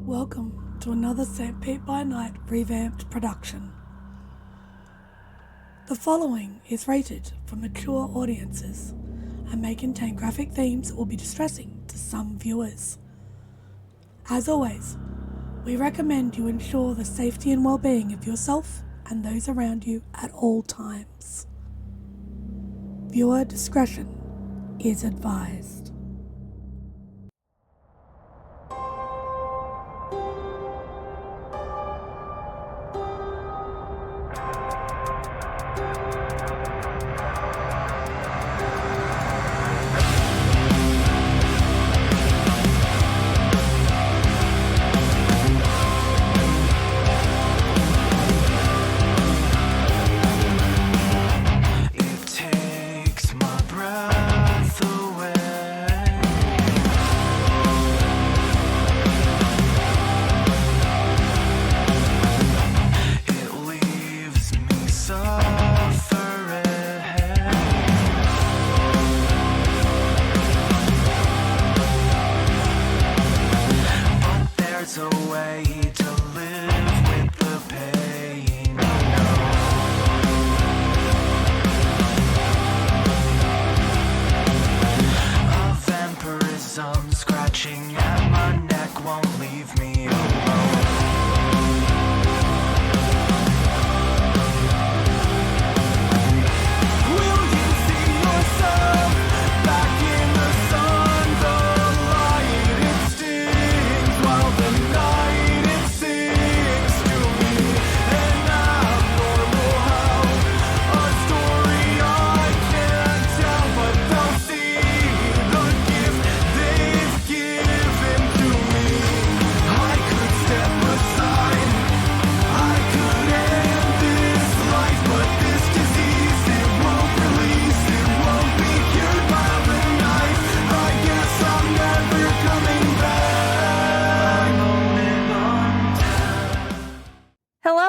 Welcome to another Petersburg By Night revamped production. The following is rated for mature audiences and may contain graphic themes that will be distressing to some viewers. As always, we recommend you ensure the safety and well-being of yourself and those around you at all times. Viewer discretion is advised.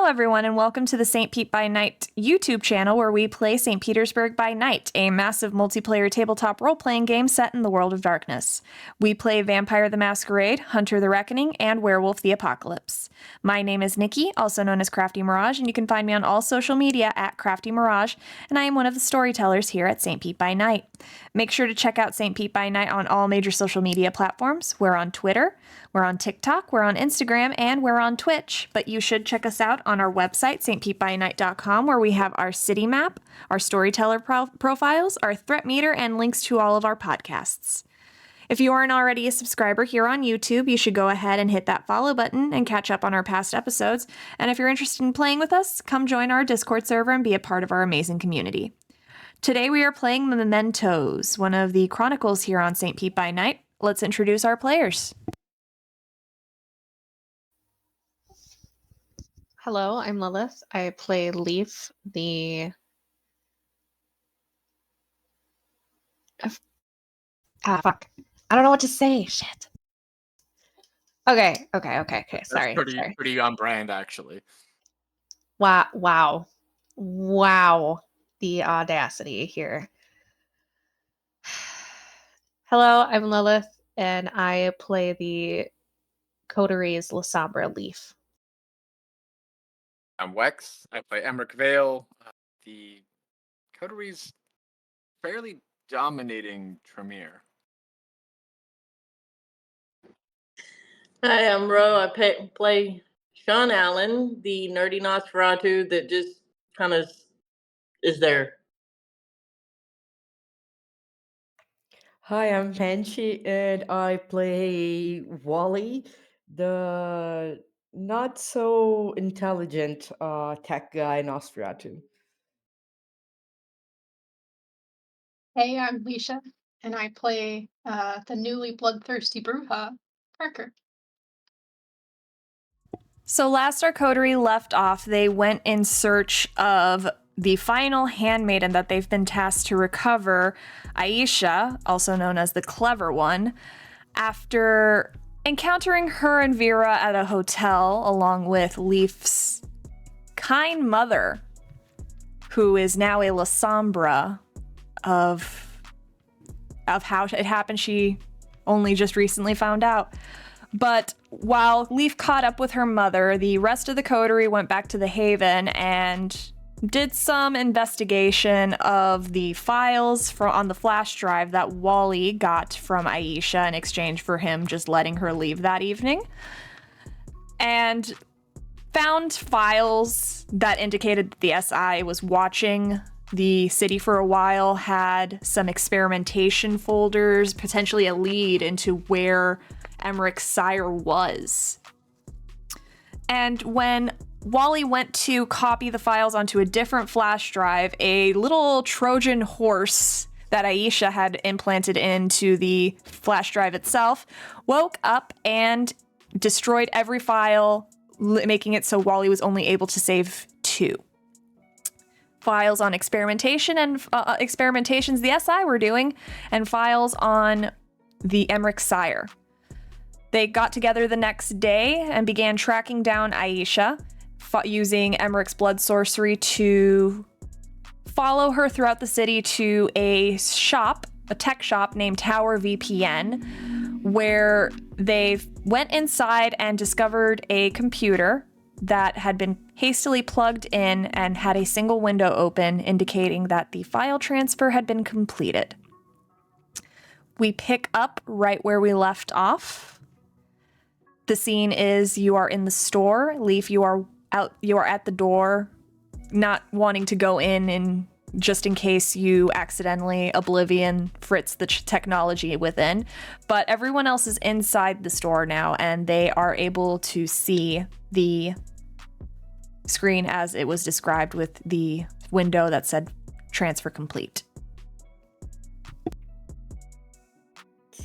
Everyone, and welcome to the Petersburg By Night YouTube channel, where we play St. Petersburg By Night, a massive multiplayer tabletop role-playing game set in the world of darkness. We play Vampire the Masquerade, Hunter the Reckoning, and Werewolf the Apocalypse. My name is Nikki, also known as Crafty Mirage, and you can find me on all social media at Crafty Mirage, and I am one of the storytellers here at St. Pete By Night. Make sure to check out St. Pete By Night on all major social media platforms. We're on Twitter, we're on TikTok, we're on Instagram, and we're on Twitch. But you should check us out on our website, SPbN.com, where we have our city map, our storyteller profiles, our threat meter, and links to all of our podcasts. If you aren't already a subscriber here on YouTube, you should go ahead and hit that follow button and catch up on our past episodes. And if you're interested in playing with us, come join our Discord server and be a part of our amazing community. Today we are playing Mementos, one of the chronicles here on St. Pete By Night. Let's introduce our players. Hello, I'm Lilith. I play Leaf, the... fuck. I don't know what to say. Shit. Okay. Sorry. That's pretty on brand, actually. Wow. The audacity here. Hello, I'm Lilith, and I play the Coterie's La Sombra Leaf. I'm Wex. I play Emmerich Vale, the Coterie's fairly dominating Tremere. Hi, I'm Ro. I play Sean Allen, the nerdy Nosferatu that just kind of is there. Hi, I'm Banshee, and I play Wally, the not so intelligent tech guy Nosferatu. Hey, I'm Aisha, and I play the newly bloodthirsty Bruja, Parker. So last our coterie left off, they went in search of the final handmaiden that they've been tasked to recover, Aisha, also known as the Clever One, after encountering her and Vera at a hotel along with Leaf's kind mother, who is now a La Sombra of how it happened. She only just recently found out. But while Leaf caught up with her mother, the rest of the coterie went back to the Haven and did some investigation of the files on the flash drive that Wally got from Aisha in exchange for him just letting her leave that evening. And found files that indicated that the SI was watching the city for a while, had some experimentation folders, potentially a lead into where Emmerich's sire was. And when Wally went to copy the files onto a different flash drive, a little Trojan horse that Aisha had implanted into the flash drive itself woke up and destroyed every file, making it so Wally was only able to save 2 files on experimentation and experimentations the SI were doing, and files on the Emmerich sire. They got together the next day and began tracking down Aisha, using Emmerich's blood sorcery to follow her throughout the city to a tech shop named Tower VPN, where they went inside and discovered a computer that had been hastily plugged in and had a single window open, indicating that the file transfer had been completed. We pick up right where we left off. The scene is you are in the store. Leaf, you are at the door, not wanting to go in and just in case you accidentally oblivion Fritz the technology within. But everyone else is inside the store now, and they are able to see the screen as it was described with the window that said transfer complete.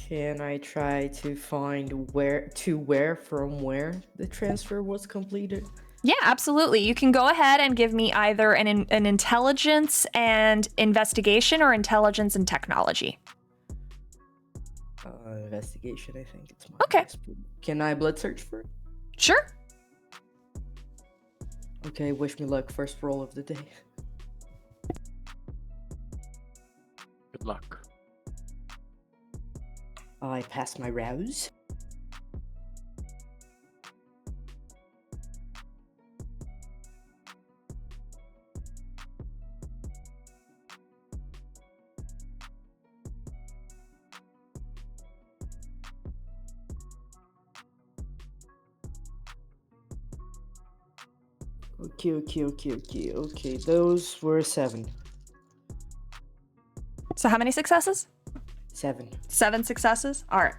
Can I try to find where the transfer was completed? Yeah, absolutely. You can go ahead and give me either an intelligence and investigation or intelligence and technology. Investigation, I think it's my Okay. Can I blood search for it? Sure. Okay, wish me luck. First roll of the day. Good luck. I passed my rouse. Okay. Those were 7. So how many successes? 7. 7 successes? All right.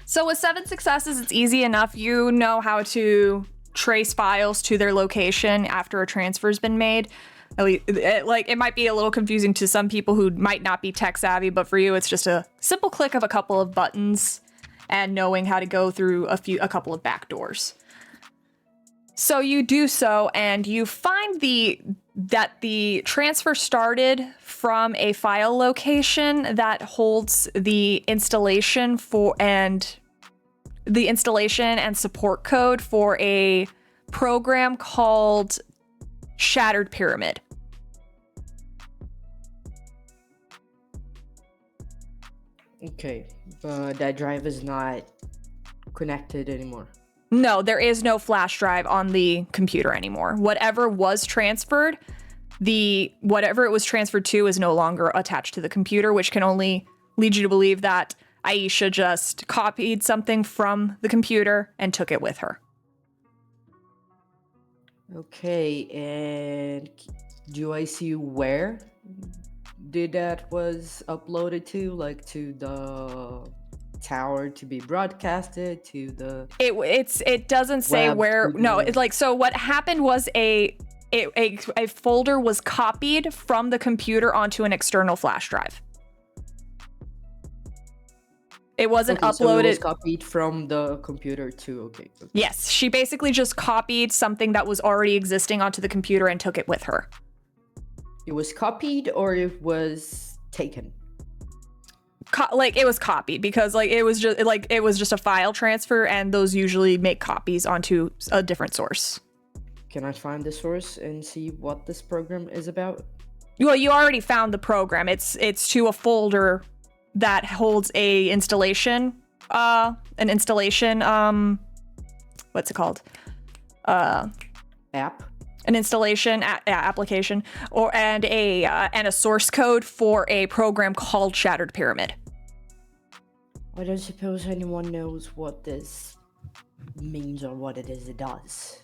So with 7 successes, it's easy enough. You know how to trace files to their location after a transfer's been made. At least, it might be a little confusing to some people who might not be tech savvy, but for you, it's just a simple click of a couple of buttons and knowing how to go through a couple of back doors. So you do so, and you find that the transfer started from a file location that holds the installation and support code for a program called Shattered Pyramid. Okay, but that drive is not connected anymore. No, there is no flash drive on the computer anymore. Whatever was transferred, whatever it was transferred to is no longer attached to the computer, which can only lead you to believe that Aisha just copied something from the computer and took it with her. Okay, and do I see where that was uploaded to? Like to the tower to be broadcasted to the it doesn't say web where. to No, the- it's like, so what happened was a folder was copied from the computer onto an external flash drive. It wasn't Okay, so uploaded. it was copied from the computer to okay. Yes, she basically just copied something that was already existing onto the computer and took it with her. It was copied or it was taken? It was copied because it was just a file transfer, and those usually make copies onto a different source. Can I find the source and see what this program is about? Well, you already found the program. It's to a folder that holds a installation an installation. What's it called? App. An installation application, and a source code for a program called Shattered Pyramid. I don't suppose anyone knows what this means or what it is it does.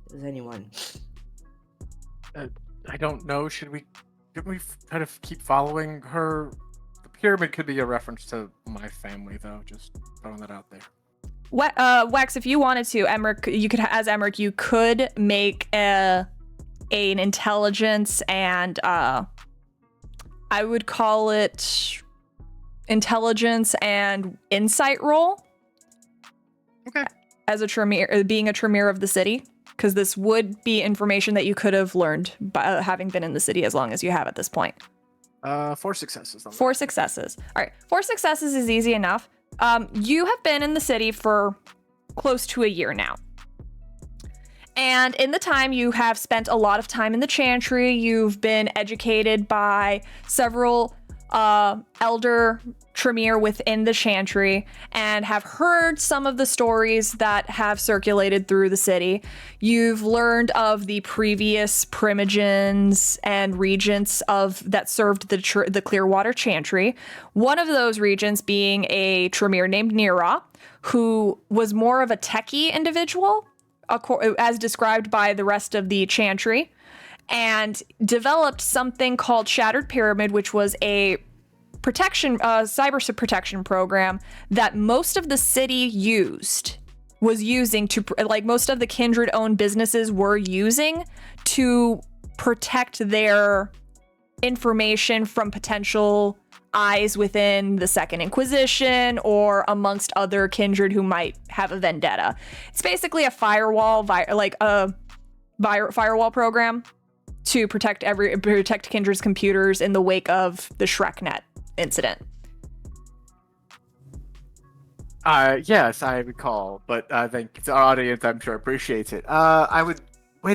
Does anyone? I don't know. Shouldn't we kind of keep following her? The pyramid could be a reference to my family, though. Just throwing that out there. Wax, if you wanted to, Emmerich, you could make an intelligence and I would call it intelligence and insight roll. Okay. As a Tremere, being a Tremere of the city, because this would be information that you could have learned by having been in the city as long as you have at this point. 4 successes. 4 successes. All right, 4 successes is easy enough. You have been in the city for close to a year now. And in the time, you have spent a lot of time in the Chantry. You've been educated by several elder Tremere within the Chantry and have heard some of the stories that have circulated through the city. You've learned of the previous primogens and regents that served the Clearwater Chantry. One of those regents being a Tremere named Nira, who was more of a techie individual, as described by the rest of the Chantry, and developed something called Shattered Pyramid, which was a cyber protection program that most of the city was using to, like most of the Kindred-owned businesses were using to protect their information from potential eyes within the Second Inquisition or amongst other Kindred who might have a vendetta. It's basically a firewall, firewall program to protect Kindred's computers in the wake of the ShrekNet incident. Yes, I recall, but I think the audience, I'm sure, appreciates it. Wait a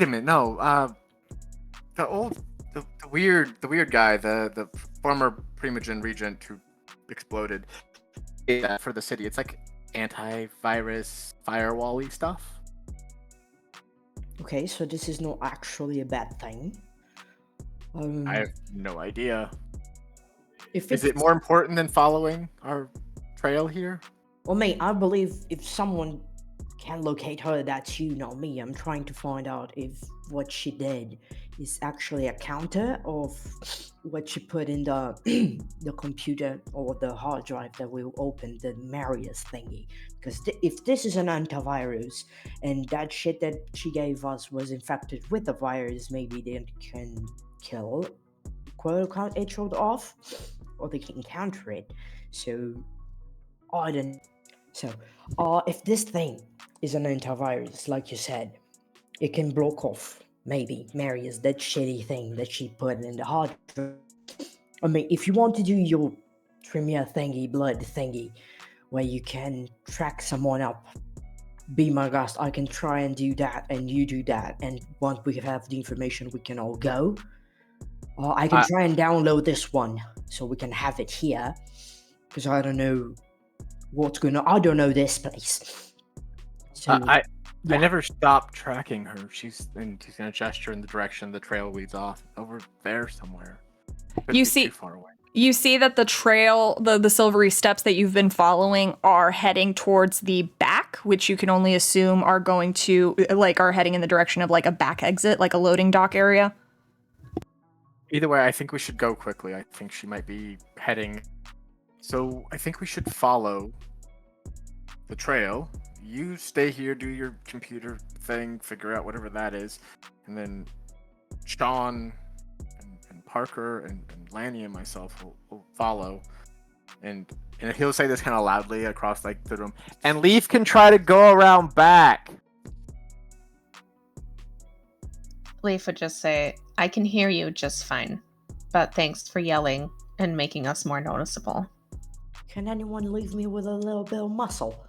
minute, no. The weird guy, the former Primogen regent who exploded for the city. It's like antivirus, firewall-y stuff. Okay, so this is not actually a bad thing. I have no idea. Is Is it more important than following our trail here? Well, mate, I believe if someone can locate her, that's you, not me. I'm trying to find out if what she did is actually a counter of what she put in the the computer or the hard drive that will open the Marius thingy. Because if this is an antivirus and that shit that she gave us was infected with the virus, maybe they can kill, quote unquote, it off, or they can counter it. So, I don't. So, if this thing is an antivirus, like you said, it can block off maybe Marius that shitty thing that she put in the hard drive. I mean, if you want to do your Tremere thingy, blood thingy, where you can track someone up, be my guest. I can try and do that, and you do that, and once we have the information, we can all go. I can try and download this one so we can have it here, because I don't know what's going on. I don't know this place. So, I never stopped tracking her. She's gonna gesture in the direction the trail leads off, over there somewhere. Couldn't be too far away. You see that the trail, the silvery steps that you've been following are heading towards the back, which you can only assume are going to, are heading in the direction of like a back exit, like a loading dock area. Either way, I think we should go quickly. I think she might be heading. So I think we should follow the trail. You stay here, do your computer thing, figure out whatever that is, and then Sean and Parker and Lanny and myself will follow. And he'll say this kind of loudly across like the room. And Leaf can try to go around back. Leif would just say, I can hear you just fine, but thanks for yelling and making us more noticeable. can anyone leave me with a little bit of muscle?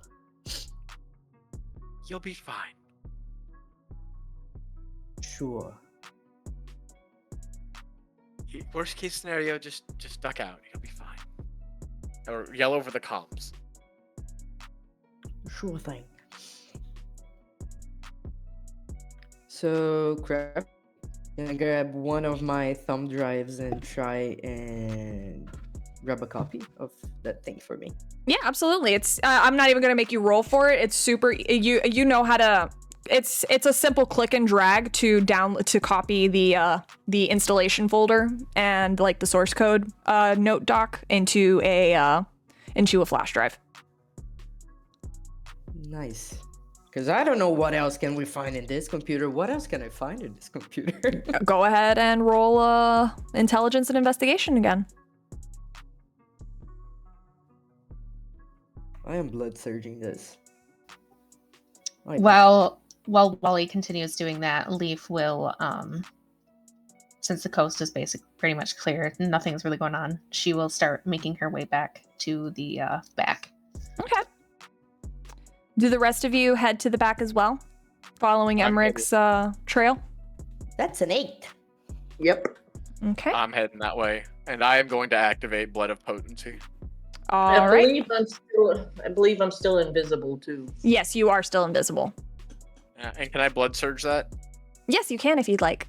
You'll be fine. Sure. Worst case scenario, just duck out. You'll be fine. Or yell over the comms. Sure thing. So, crap. Can I grab one of my thumb drives and try and grab a copy of that thing for me? Yeah, absolutely. It's I'm not even gonna make you roll for it. It's super. You know how to. It's a simple click and drag to copy the installation folder and like the source code note doc into a flash drive. Nice. Because I don't know what else can we find in this computer. What else can I find in this computer? Go ahead and roll intelligence and investigation again. I am blood surging this. While Wally continues doing that, Leaf will, since the coast is pretty much clear, nothing's really going on, she will start making her way back to the back. Okay. Do the rest of you head to the back as well, following Emmerich's trail? That's an 8. Yep. Okay. I'm heading that way, and I am going to activate Blood of Potency. All right. I believe I'm still invisible too. Yes, you are still invisible. And can I Blood Surge that? Yes, you can if you'd like.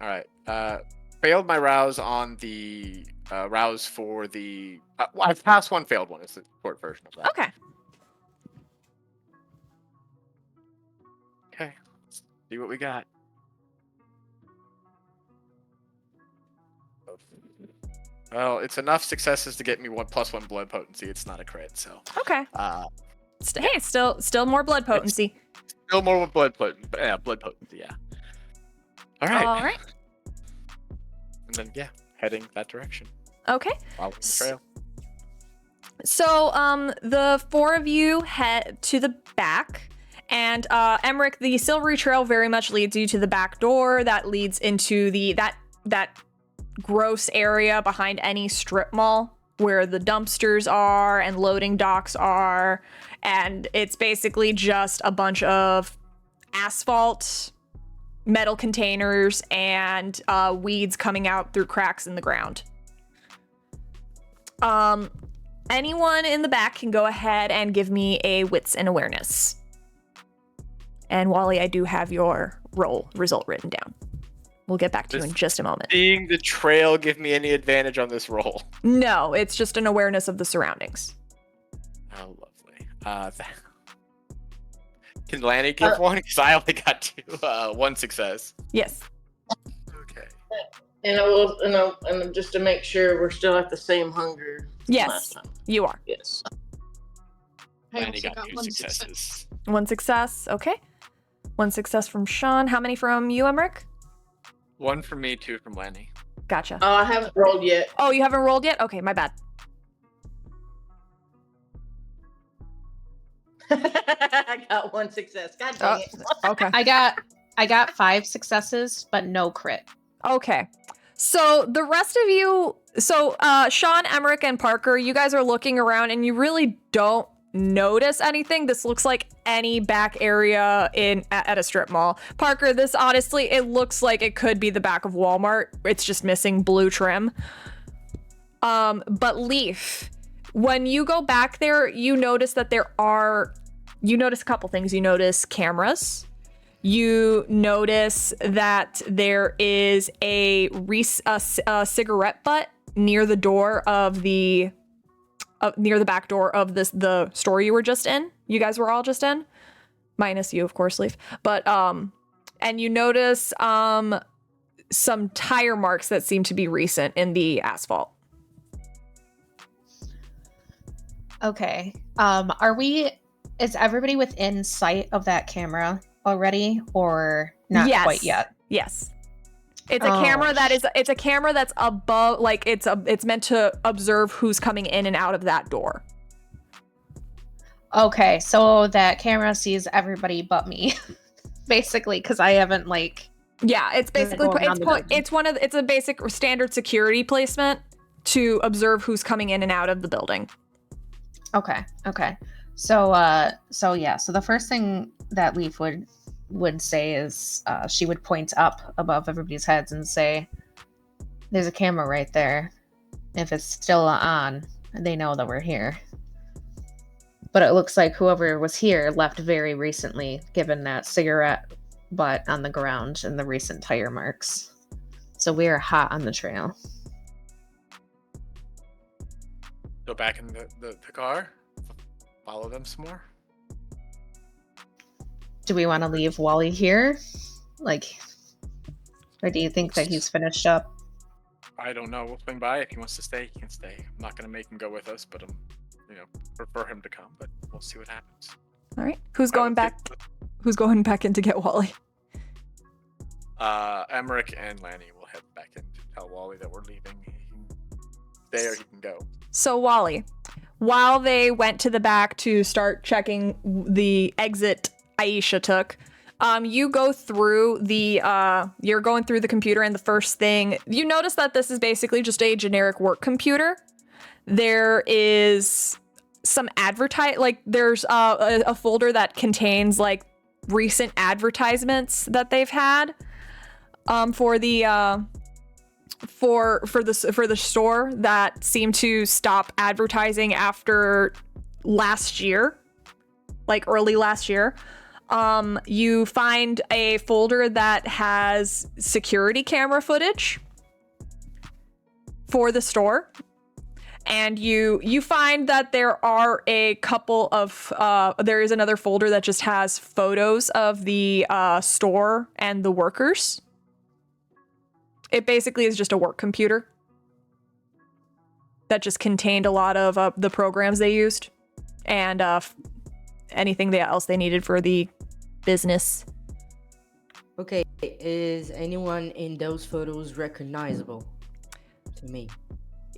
All right. Failed my rouse on the rouse for the. I've passed one, failed one. It's the short version of that. Okay. Okay. Let's see what we got. Well, it's enough successes to get me +1 blood potency. It's not a crit, so. Okay. Hey, it's still more blood potency. Still more with blood potency. Yeah, blood potency. Yeah. All right. All right. And then heading that direction. Okay. Following the trail. So, the four of you head to the back, and Emmerich, the Silvery Trail very much leads you to the back door that leads into that gross area behind any strip mall where the dumpsters are and loading docks are, and it's basically just a bunch of asphalt, metal containers, and weeds coming out through cracks in the ground. Anyone in the back can go ahead and give me a wits and awareness. And Wally, I do have your roll result written down. We'll get back to you in just a moment. Seeing the trail give me any advantage on this roll? No, it's just an awareness of the surroundings. Oh, lovely. Can Lanny give one? Because I only got one success. Yes. Okay. And just to make sure we're still at the same hunger. Yes, Last time. you are. Yes. I Lanny also got 2 one successes. One success. Okay. One success from Sean. How many from you, Emmerich? 1 from me, 2 from Lanny. Gotcha. Oh, I haven't rolled yet. Oh, you haven't rolled yet? Okay, my bad. I got 1 success. God dang it. Okay. I got 5 successes, but no crit. Okay. So the rest of you, Sean, Emmerich, and Parker, you guys are looking around and you really don't notice anything. This looks like any back area at a strip mall. Parker, this honestly, it looks like it could be the back of Walmart. It's just missing blue trim. But Leaf, when you go back there, you notice that you notice a couple things. You notice cameras. You notice that there is a cigarette butt near the door of near the back door of the store you were just in. You guys were all just in, minus you, of course, Leaf. But and you notice some tire marks that seem to be recent in the asphalt. Okay. Is everybody within sight of that camera already, or not quite yet? Yes. It's a camera it's a camera that's above, like it's meant to observe who's coming in and out of that door. Okay, so that camera sees everybody but me, basically, because I haven't Yeah, it's basically it's a basic standard security placement to observe who's coming in and out of the building. Okay. So the first thing that Leaf would say is she would point up above everybody's heads and say, "There's a camera right there. If it's still on, they know that we're here." But it looks like whoever was here left very recently, given that cigarette butt on the ground and the recent tire marks. So we are hot on the trail. Go back in the car. Follow them some more. Do we want to leave Wally here? Or do you think that he's finished up? I don't know. We'll swing by. If he wants to stay, he can stay. I'm not gonna make him go with us, but prefer him to come. But we'll see what happens. All right. Who's going back? Who's going back in to get Wally? Emmerich and Lanny will head back in to tell Wally that we're leaving. He can stay or he can go. So Wally, while they went to the back to start checking the exit Aisha took, you go through you're going through the computer, and the first thing you notice that this is basically just a generic work computer. There is some there's a folder that contains like recent advertisements that they've had for the store that seem to stop advertising after last year, like early last year. You find a folder that has security camera footage for the store. And you find that there are a couple of, there is another folder that just has photos of the store and the workers. It basically is just a work computer that just contained a lot of the programs they used and anything else they needed for the business. Okay, is anyone in those photos recognizable to me?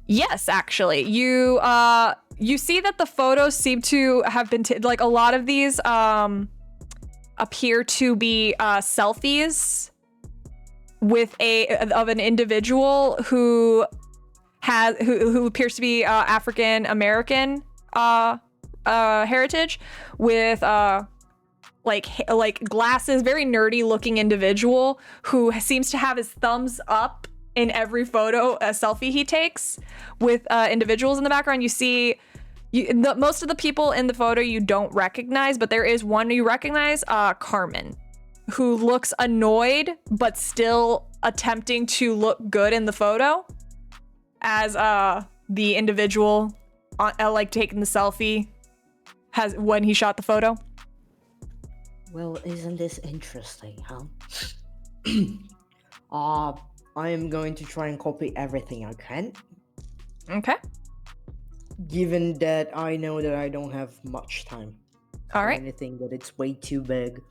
Yes, actually. You see that the photos seem to have been like a lot of these appear to be selfies with an individual who appears to be African American heritage with like glasses, very nerdy looking individual who seems to have his thumbs up in every photo, a selfie he takes with individuals in the background. You see most of the people in the photo you don't recognize, but there is one you recognize, Carmen, who looks annoyed but still attempting to look good in the photo as the individual like taking the selfie has when he shot the photo. Well, isn't this interesting, huh? I am going to try and copy everything I can. Okay. Given that I know that I don't have much time. All right. Anything that it's way too big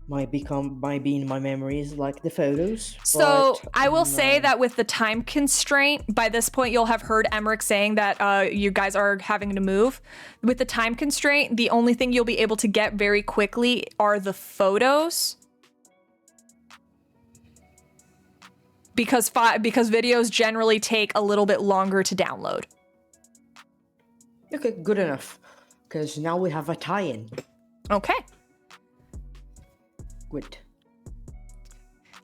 might be in my memories, like the photos. So but, I will say that with the time constraint, by this point you'll have heard Emmerich saying that you guys are having to move. With the time constraint, the only thing you'll be able to get very quickly are the photos. Because videos generally take a little bit longer to download. Okay, good enough. Because now we have a tie-in. Okay. Good.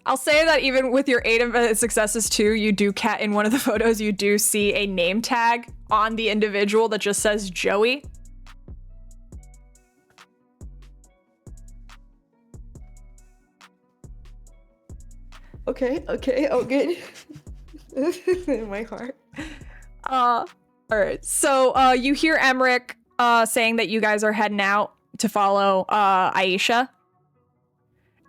I'll say that even with your 8 successes too, you do in one of the photos, you do see a name tag on the individual that just says Joey. Okay, oh good. In my heart. All right. So you hear Emmerich saying that you guys are heading out to follow Aisha.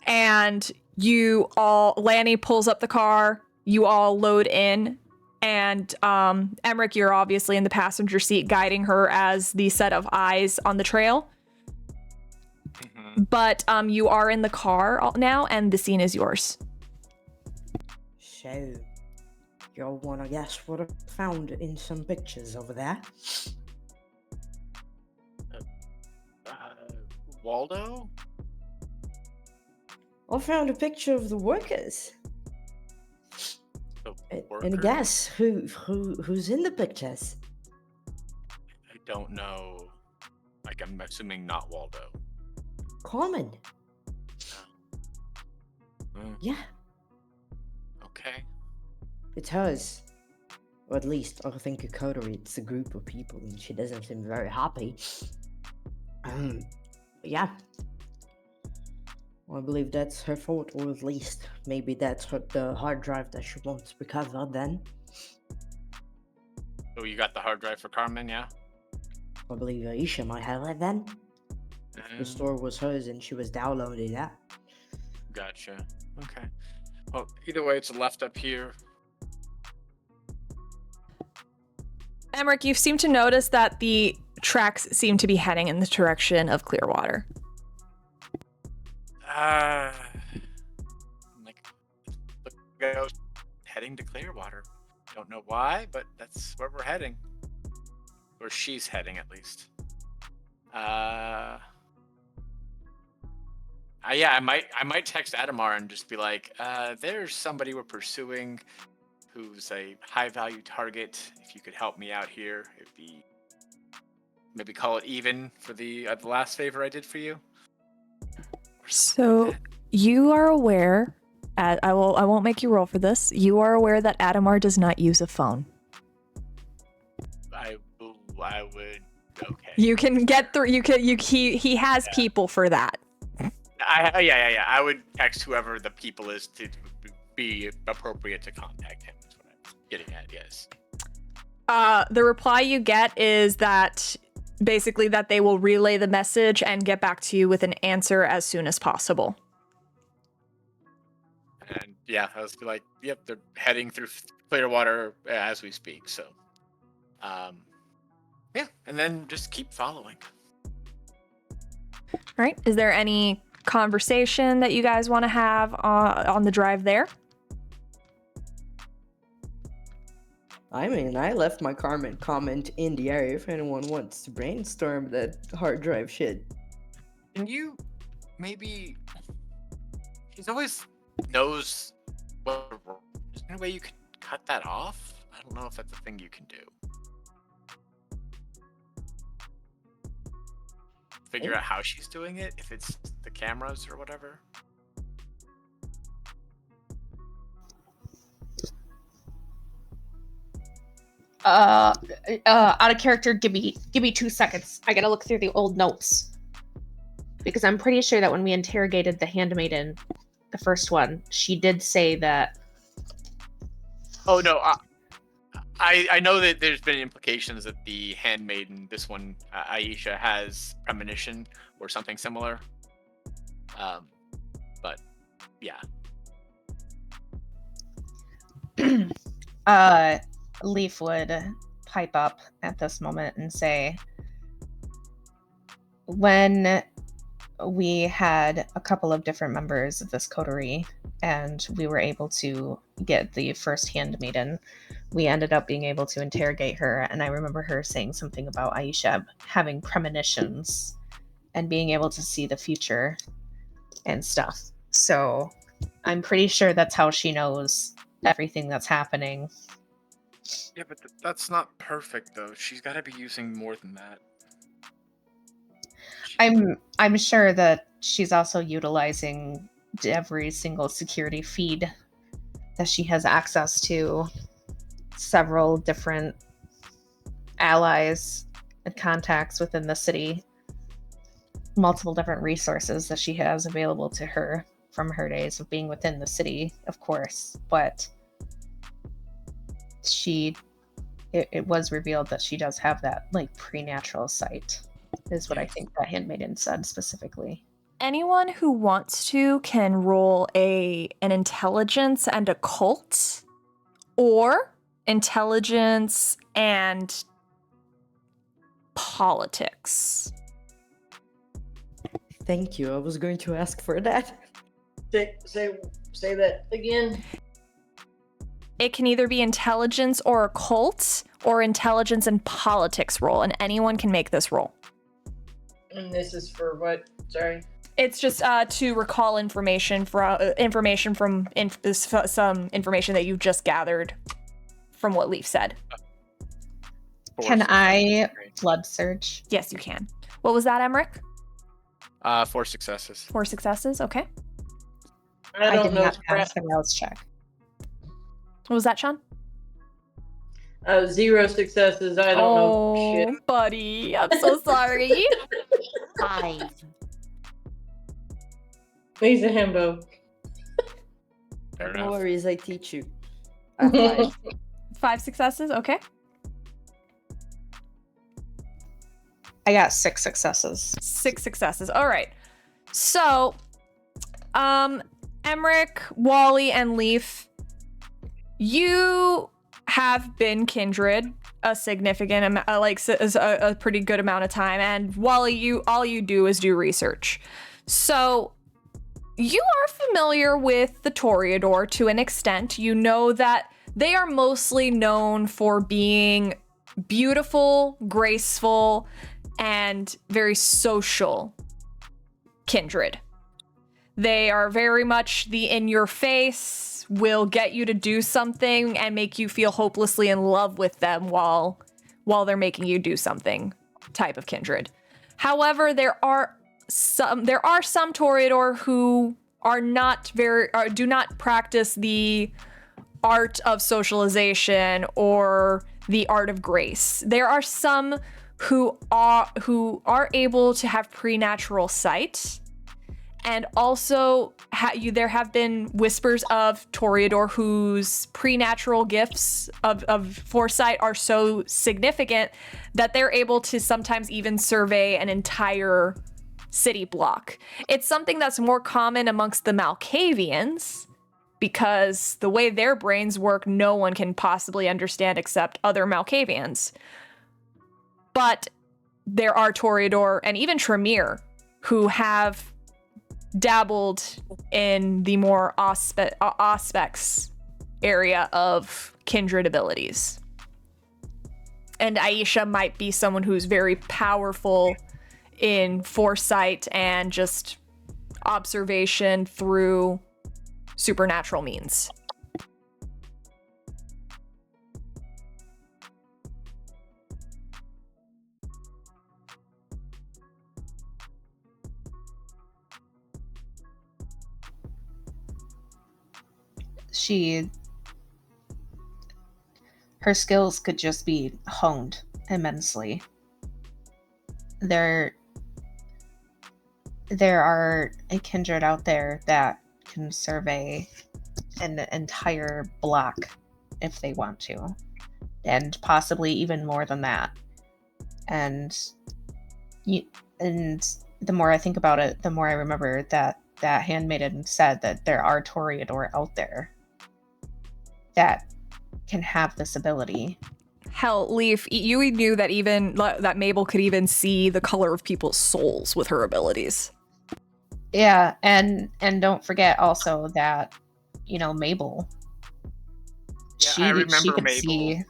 And Lanny pulls up the car, you all load in, and Emmerich, you're obviously in the passenger seat guiding her as the set of eyes on the trail. Mm-hmm. But you are in the car now, and the scene is yours. So, y'all wanna guess what I found in some pictures over there? Waldo? I found a picture of the workers. And guess who's in the pictures? I don't know. Like, I'm assuming not Waldo. Carmen. Yeah. Okay. It's hers. Or at least I think a coterie. It's a group of people and she doesn't seem very happy. Yeah. Well, I believe that's her fault, or at least maybe that's the hard drive that she wants recover then. Oh, you got the hard drive for Carmen, yeah? I believe Aisha might have it then. The Um, store was hers and she was downloading that. Gotcha. Okay. Well, either way, it's left up here. Emmerich, you seem to notice that the tracks seem to be heading in the direction of Clearwater. Like, look, I was heading to Clearwater. Don't know why, but that's where we're heading. Or she's heading, at least. Yeah, I might text Adamar and just be like, there's somebody we're pursuing who's a high value target. If you could help me out here, it'd be maybe call it even for the last favor I did for you. So you are aware, I won't make you roll for this. You are aware that Adamar does not use a phone. I would. Okay. You can get through. He has people for that. Yeah. I would text whoever the people is to be appropriate to contact him. That's what I'm getting at. Yes. The reply you get is that basically that they will relay the message and get back to you with an answer as soon as possible. And yeah, I was like, yep, they're heading through Clearwater as we speak. So, yeah, and then just keep following. All right. Is there any conversation that you guys want to have on the drive there? I mean, I left my comment in the area if anyone wants to brainstorm that hard drive shit. Can you maybe? She's always knows what. Is there any way you could cut that off? I don't know if that's a thing you can do. Figure out how she's doing it, if it's the cameras or whatever. Out of character, give me 2 seconds. I gotta look through the old notes. Because I'm pretty sure that when we interrogated the handmaiden, the first one, she did say that... Oh no, I know that there's been implications that the handmaiden, this one, Aisha, has premonition or something similar. But yeah. Leaf would pipe up at this moment and say, when we had a couple of different members of this coterie and we were able to get the first handmaiden, we ended up being able to interrogate her, and I remember her saying something about Aisha having premonitions and being able to see the future and stuff. So I'm pretty sure that's how she knows everything that's happening. Yeah, but that's not perfect though. She's got to be using more than that. I'm sure that she's also utilizing every single security feed that she has access to, several different allies and contacts within the city, multiple different resources that she has available to her from her days of being within the city, of course, but it was revealed that she does have that like preternatural sight, is what I think that handmaiden said specifically. Anyone who wants to can roll an intelligence and occult, or intelligence and politics. Thank you. I was going to ask for that. Say that again. It can either be intelligence or occult, or intelligence and politics roll, and anyone can make this roll. And this is for what? Sorry. It's just to recall information from some information that you've just gathered from what Leaf said. Can I blood search? Yes, you can. What was that, Emmerich? 4 successes. 4 successes. Okay. I don't did know. not pass the rouse check. What was that, Sean? 0 successes. I don't know shit. Buddy, I'm so sorry. 5. He's a himbo. Fair No enough. worries, I teach you. 5. 5 successes, okay. I got 6 successes. 6 successes. All right. So, Emmerich, Wally, and Leaf, you have been kindred a significant amount, a pretty good amount of time. And Wally, all you do is do research. So, you are familiar with the Toreador to an extent. You know that they are mostly known for being beautiful, graceful, and very social kindred. They are very much the in-your-face, will get you to do something and make you feel hopelessly in love with them while they're making you do something type of kindred. However, there are some Toreador who do not practice the art of socialization or the art of grace. There are some who are able to have preternatural sight, and also there have been whispers of Toreador whose preternatural gifts of foresight are so significant that they're able to sometimes even survey an entire city block. It's something that's more common amongst the Malkavians, because the way their brains work, no one can possibly understand except other Malkavians. But there are Toreador and even Tremere who have dabbled in the more aspects area of kindred abilities. And Aisha might be someone who's very powerful in foresight and just observation through supernatural means. Her skills could just be honed immensely. There are a kindred out there that can survey an entire block if they want to, and possibly even more than that. And the more I think about it, the more I remember that handmaiden said that there are Toreador out there that can have this ability. Hell, Leaf, you knew that that Mabel could even see the color of people's souls with her abilities. Yeah, and don't forget also that, Mabel. Yeah, I remember she could Mabel. see.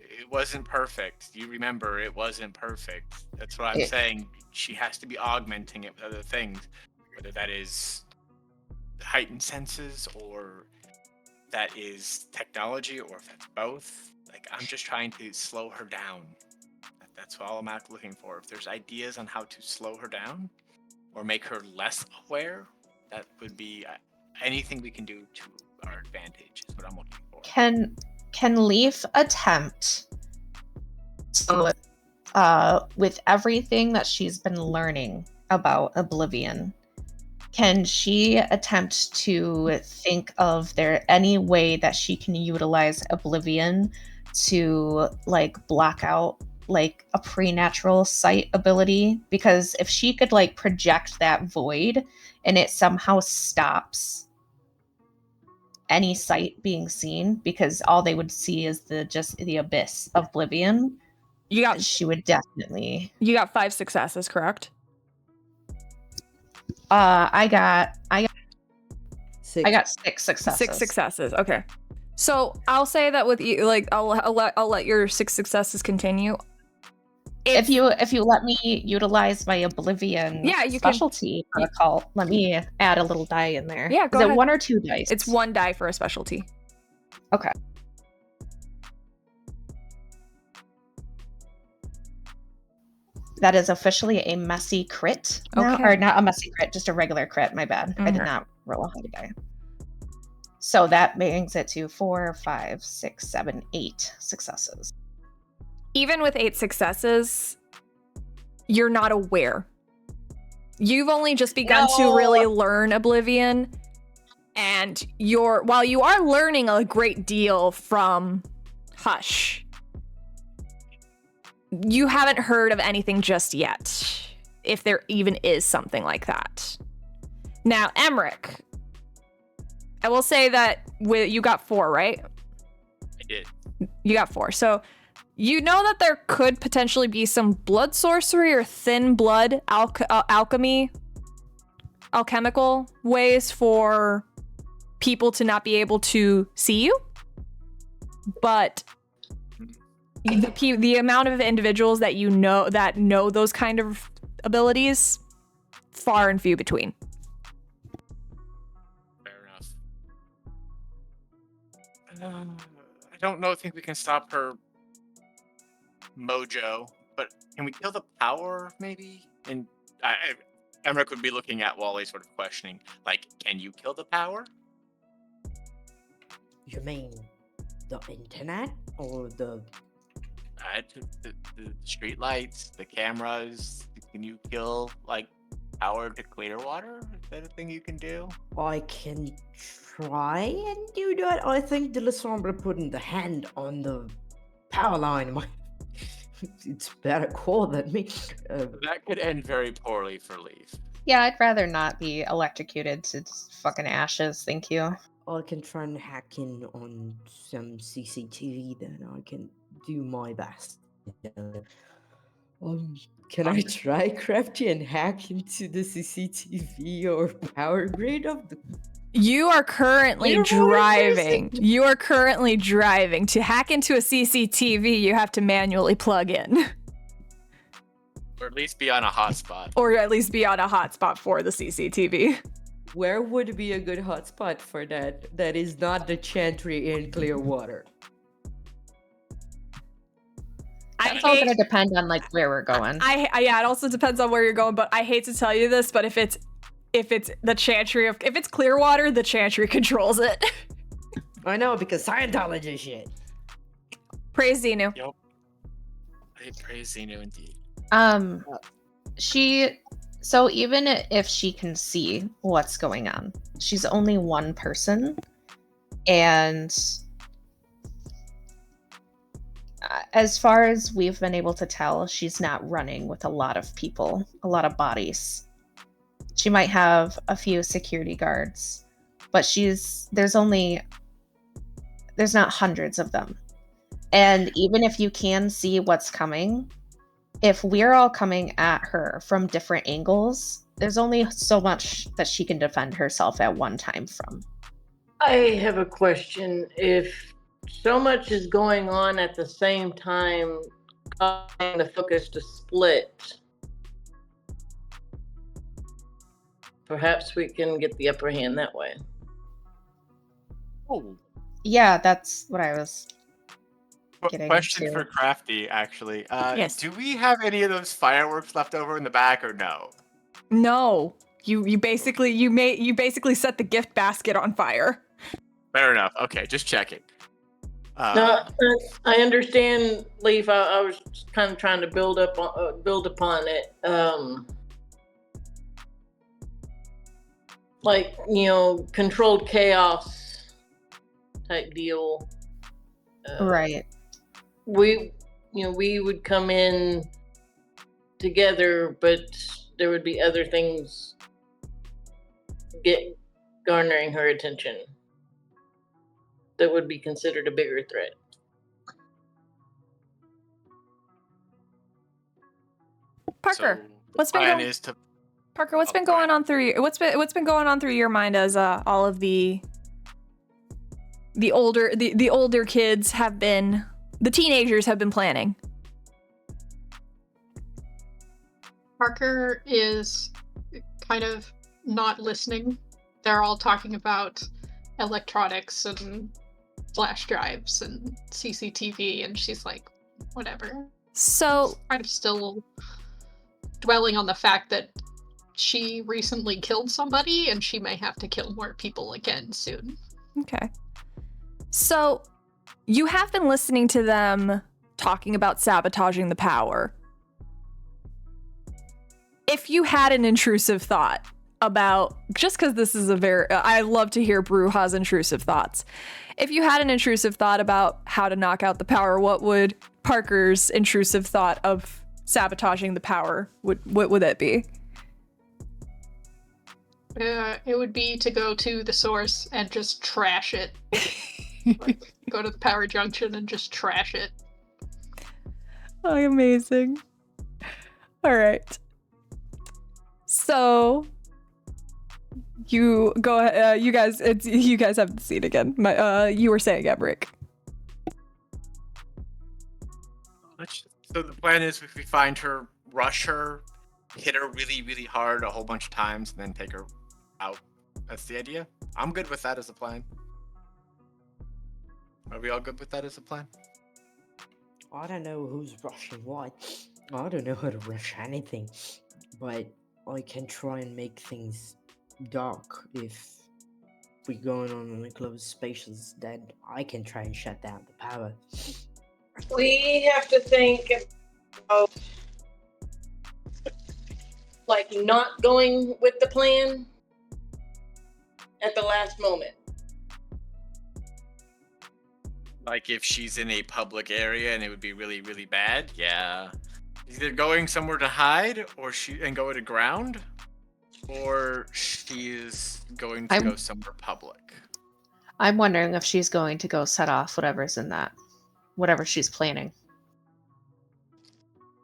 It wasn't perfect. You remember it wasn't perfect. That's what I'm saying. She has to be augmenting it with other things, whether that is heightened senses or that is technology, or if that's both. Like, I'm just trying to slow her down. That's all I'm looking for. If there's ideas on how to slow her down or make her less aware, that would be anything we can do to our advantage is what I'm looking for. Can Leaf attempt to, with everything that she's been learning about Oblivion, can she attempt to think of there any way that she can utilize Oblivion to block out a preternatural sight ability? Because if she could project that void and it somehow stops any sight being seen, because all they would see is the abyss of Oblivion, she would definitely. You got 5 successes, correct? I got 6. I got 6 successes. 6 successes. Okay. So I'll say that with you, I'll let your 6 successes continue. If you let me utilize my Oblivion specialty for a cult, let me add a little die in there. Yeah, go Is ahead. it 1 or 2 dice? It's 1 die for a specialty. Okay. That is officially a messy crit now, Okay. or not a messy crit, just a regular crit. My bad. I did not roll a high die. So that brings it to 4, 5, 6, 7, 8 successes. Even with 8 successes, you're not aware You've only just begun to really learn Oblivion, and while you are learning a great deal from Hush, you haven't heard of anything just yet, if there even is something like that. Now, Emmerich, I will say that you got 4, right? I did. You got 4. So you know that there could potentially be some blood sorcery or thin blood alchemical ways for people to not be able to see you. But the amount of individuals that you know that know those kind of abilities, far and few between. Fair enough. I don't think we can stop her mojo, but can we kill the power, maybe? And Emmerich would be looking at Wally, sort of questioning, like, can you kill the power? You mean the internet or the The street lights, the cameras. Can you kill, like, power to clear water? Is that a thing you can do? I can try and do that. I think the Lassombre putting the hand on the power line might. It's better call than me. That could end very poorly for Leaf. Yeah, I'd rather not be electrocuted to fucking ashes, thank you. I can try and hack in on some CCTV, then I can do my best. Can I try, Crafty, and hack into the CCTV or power grid of the... You are currently driving. You are currently driving. To hack into a CCTV, you have to manually plug in. Or at least be on a hotspot. Or at least be on a hotspot for the CCTV. Where would be a good hotspot for that? That is not the Chantry in Clearwater. It's all gonna depend on like where we're going. Yeah, it also depends on where you're going, but I hate to tell you this, but if it's the Chantry if it's Clearwater, the Chantry controls it. I know, because Scientology shit. Praise Xenu. Yep. I praise Xenu indeed. So even if she can see what's going on, she's only one person, and as far as we've been able to tell, she's not running with a lot of people, a lot of bodies. She might have a few security guards, but there's not hundreds of them. And even if you can see what's coming, if we're all coming at her from different angles, there's only so much that she can defend herself at one time from. I have a question. If so much is going on at the same time, causing the focus to split, perhaps we can get the upper hand that way. Oh. Yeah, that's what I was getting Question to. for Crafty, actually. Yes. Do we have any of those fireworks left over in the back, or no? No. You basically set the gift basket on fire. Fair enough. Okay, just checking. No, I understand, Leaf. I was kind of trying to build upon it. Like, controlled chaos type deal. Right. We would come in together, but there would be other things garnering her attention that would be considered a bigger threat. Parker, So what's the been plan going? is to Parker, what's been go going ahead. on through what's been going on through your mind as all of the older kids have been, the teenagers have been planning? Parker is kind of not listening. They're all talking about electronics and flash drives and CCTV, and she's like, whatever. So Kind of still dwelling on the fact that she recently killed somebody and she may have to kill more people again soon. okay. So you have been listening to them talking about sabotaging the power. if you had an intrusive thought about, just because this is I love to hear Bruja's intrusive thoughts. If you had an intrusive thought about how to knock out the power, what would Parker's intrusive thought of sabotaging the power, what would that be? It would be to go to the source and just trash it. Like, go to the power junction and just trash it. Oh, amazing. All right. So you go ahead. You guys have the scene again. You were saying, Emmerich. So the plan is, if we find her, rush her, hit her really, really hard a whole bunch of times, and then take her out. That's the idea. I'm good with that as a plan. Are we all good with that as a plan? I don't know who's rushing what. I don't know how to rush anything. But I can try and make things dark if we're going on in enclosed spaces. Then I can try and shut down the power. We have to think about like not going with the plan at the last moment. Like if she's in a public area and it would be really, really bad, yeah. Either going somewhere to hide and go to ground, or she's going to go somewhere public. I'm wondering if she's going to go set off whatever she's planning.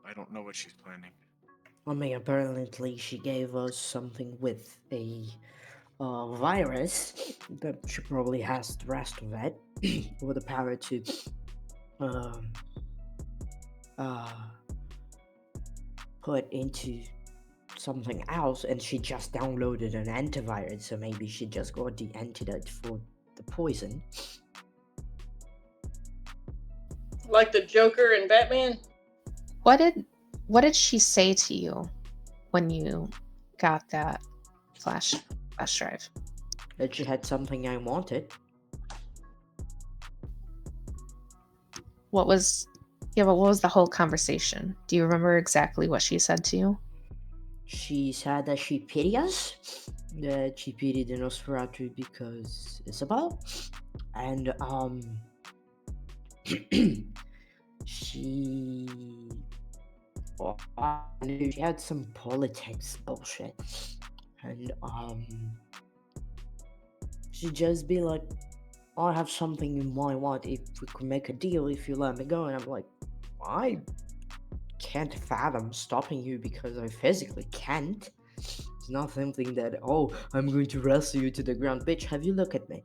I don't know what she's planning. I mean, apparently she gave us something with a virus, but she probably has the rest of it with the power to put into something else, and she just downloaded an antivirus, so maybe she just got the antidote for the poison. Like the Joker and Batman? What did she say to you when you got that flash drive? That she had something I wanted. What was the whole conversation? Do you remember exactly what she said to you? She said that she pitied us, that she pitied the Nosferatu because Isabel, and she had some politics bullshit, and she'd just be like, I have something in mind, what if we could make a deal if you let me go? And I'm like, I can't fathom stopping you because I physically can't. It's not something that, oh, I'm going to wrestle you to the ground. Bitch, have you looked at me?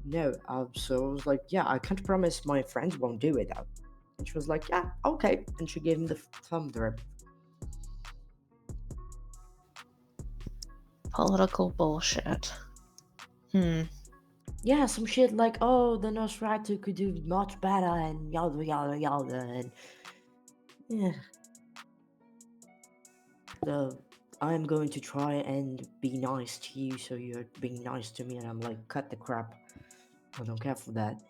No. So I was like, yeah, I can't promise my friends won't do it though. And she was like, yeah, okay. And she gave him the thumb rub. Political bullshit. Yeah, some shit like, oh, the Nosferatu could do much better and yada yada yada, and yeah. So I'm going to try and be nice to you, so you're being nice to me, and I'm like, cut the crap. I don't care for that.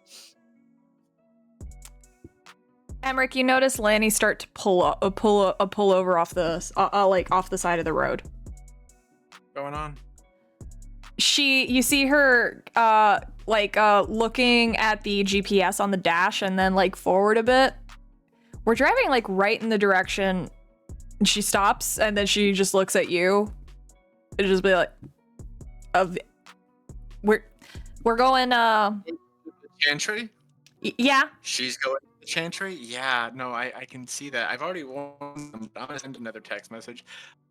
Emmerich, you notice Lanny start to pull over off the off the side of the road. Going on? You see her looking at the GPS on the dash and then like forward a bit. We're driving like right in the direction, and she stops and then she just looks at you. It just be like, we're going Chantry? Yeah. She's going to the Chantry? Yeah, no, I can see that. I've already warned them. I'm gonna send another text message.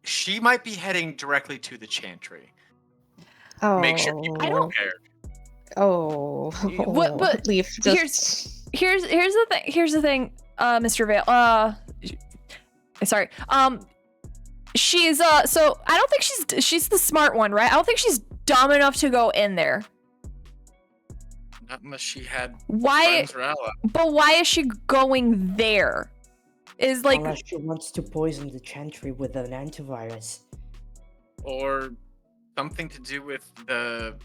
She might be heading directly to the Chantry. Oh, Make sure people are prepared. Oh, but Leaf. Here's the thing, Mr. Vale. Sorry. She's so I don't think she's the smart one, right? I don't think she's dumb enough to go in there. Not unless she had why? friends or allies. But why is she going there? Is like unless she wants to poison the Chantry with an antivirus, or something to do with the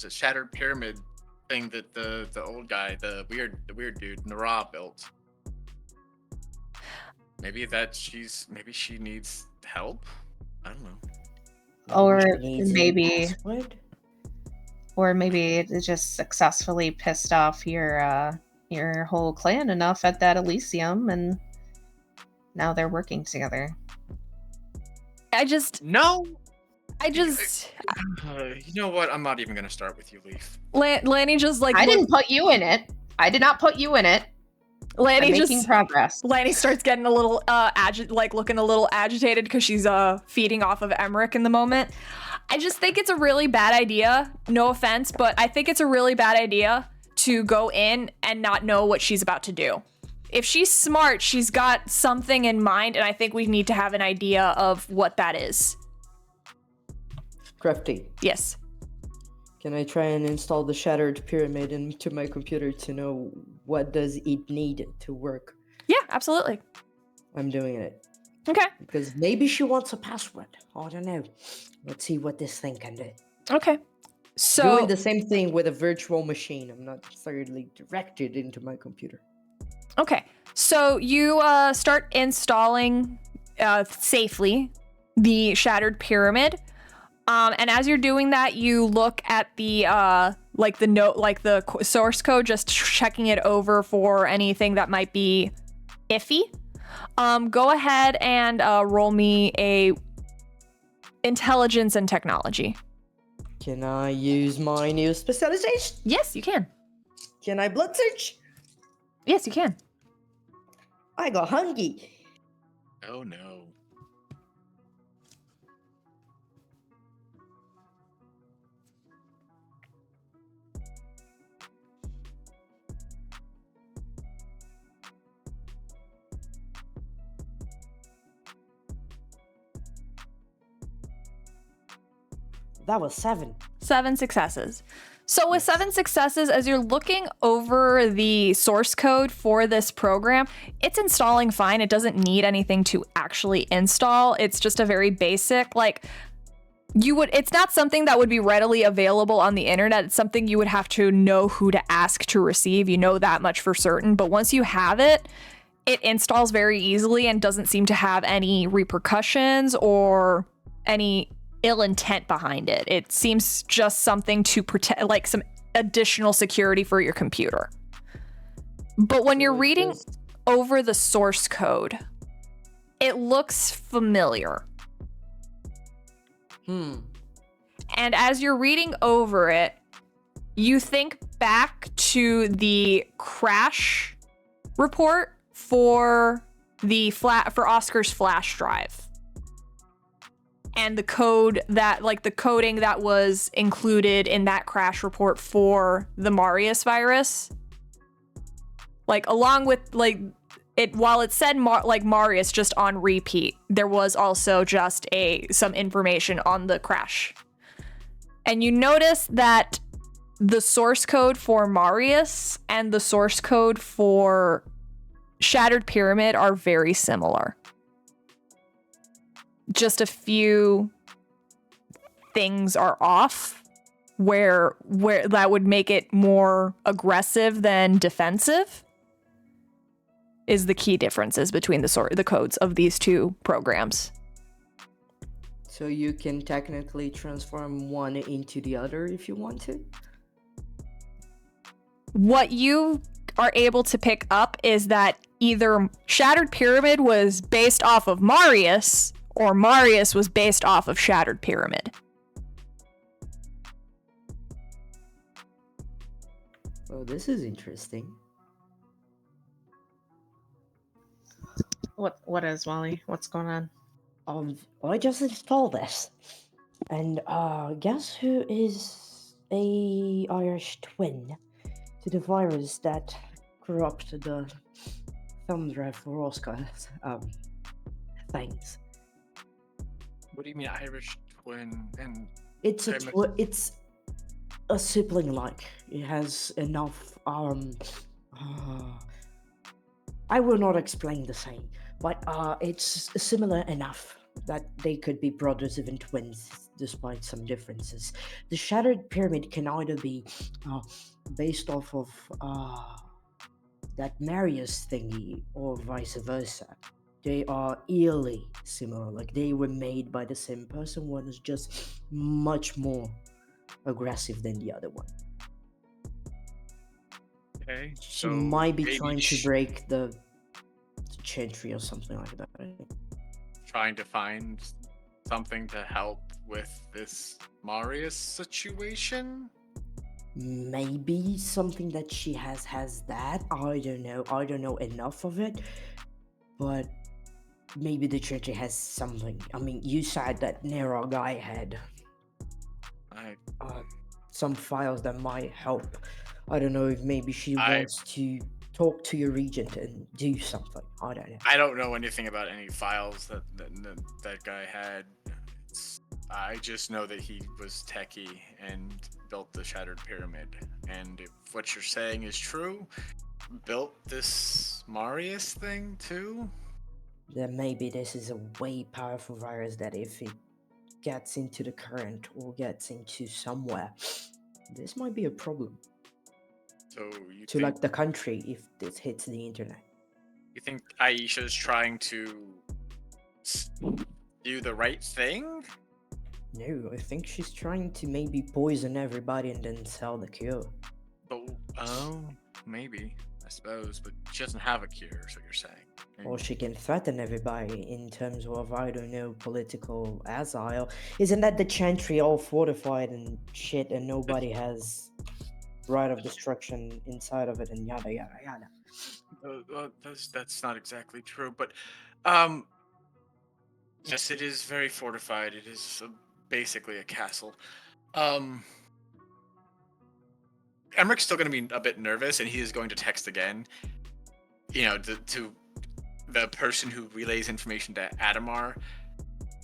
shattered pyramid thing that the old guy, the weird dude, Nara built. Maybe she needs help? I don't know. Or She needs a maybe, password? or maybe it just successfully pissed off your whole clan enough at that Elysium, and now they're working together. No. You know what? I'm not even gonna start with you, Leaf. Lanny just like I didn't put you in it. I did not put you in it. Lanny I'm just making progress. Lanny starts getting a little looking a little agitated because she's feeding off of Emmerich in the moment. I just think it's a really bad idea. No offense, but I think it's a really bad idea to go in and not know what she's about to do. If she's smart, she's got something in mind, and I think we need to have an idea of what that is. Crafty, Yes. can I try and install the Shattered Pyramid into my computer to know what does it need to work? Yeah, absolutely. I'm doing it. Okay. Because maybe she wants a password. I don't know. Let's see what this thing can do. Okay. So Doing the same thing with a virtual machine. I'm not thoroughly directed into my computer. Okay, so you start installing safely the Shattered Pyramid, and as you're doing that, you look at the source code, just checking it over for anything that might be iffy. Go ahead and roll me a intelligence and technology. Can I use my new specialization? Yes, you can. Can I blood search? Yes, you can. I got hungry. Oh no. That was 7. 7 successes. So with 7 successes, as you're looking over the source code for this program, it's installing fine. It doesn't need anything to actually install. It's just a very basic, it's not something that would be readily available on the internet. It's something you would have to know who to ask to receive. You know that much for certain. But once you have it, it installs very easily and doesn't seem to have any repercussions or any ill intent behind it. It seems just something to protect, like some additional security for your computer. But when you're reading over the source code, it looks familiar. And as you're reading over it, you think back to the crash report for Oscar's flash drive. And the code that, the coding that was included in that crash report for the Marius virus. Along with, while it said Marius just on repeat, there was also just some information on the crash. And you notice that the source code for Marius and the source code for Shattered Pyramid are very similar. Just a few things are off where that would make it more aggressive than defensive is the key differences between the codes of these two programs. So you can technically transform one into the other if you want to? What you are able to pick up is that either Shattered Pyramid was based off of Marius, or Marius was based off of Shattered Pyramid. Oh, this is interesting. What is, Wally? What's going on? I just installed this. And guess who is a Irish twin to the virus that corrupted the thumb drive for Oscar's things? What do you mean Irish twin? And It's a sibling like. It has enough I will not explain the same, but it's similar enough that they could be brothers, even twins, despite some differences. The Shattered Pyramid can either be based off of that Marius thingy, or vice versa. They are eerily similar. Like they were made by the same person. One is just much more aggressive than the other one. Okay. She So might be maybe trying to break the chantry or something like that. trying to find something to help with this Marius situation. Maybe something that she has that. I don't know. I don't know enough of it. But maybe the chantry has something. I mean, you said that Nero guy had I some files that might help. I don't know if maybe she I- wants to talk to your regent and do something. I don't know. I don't know anything about any files that guy had. I just know that he was techie and built the Shattered Pyramid. And if what you're saying is true, built this Marius thing too? Then maybe this is a way powerful virus that if it gets into the current or gets into somewhere, this might be a problem So you to think like the country if this hits the internet. you think Aisha is trying to do the right thing? No, I think she's trying to maybe poison everybody and then sell the cure. But maybe, I suppose. But she doesn't have a cure, so you're saying. Or she can threaten everybody in terms of, I don't know, political asile. Isn't that the chantry all fortified and shit and nobody has right of destruction inside of it and yada yada yada? That's not exactly true, but yes, it is very fortified. It is basically a castle. Emmeric's still going to be a bit nervous, and he is going to text again. You know, to the person who relays information to Adamar.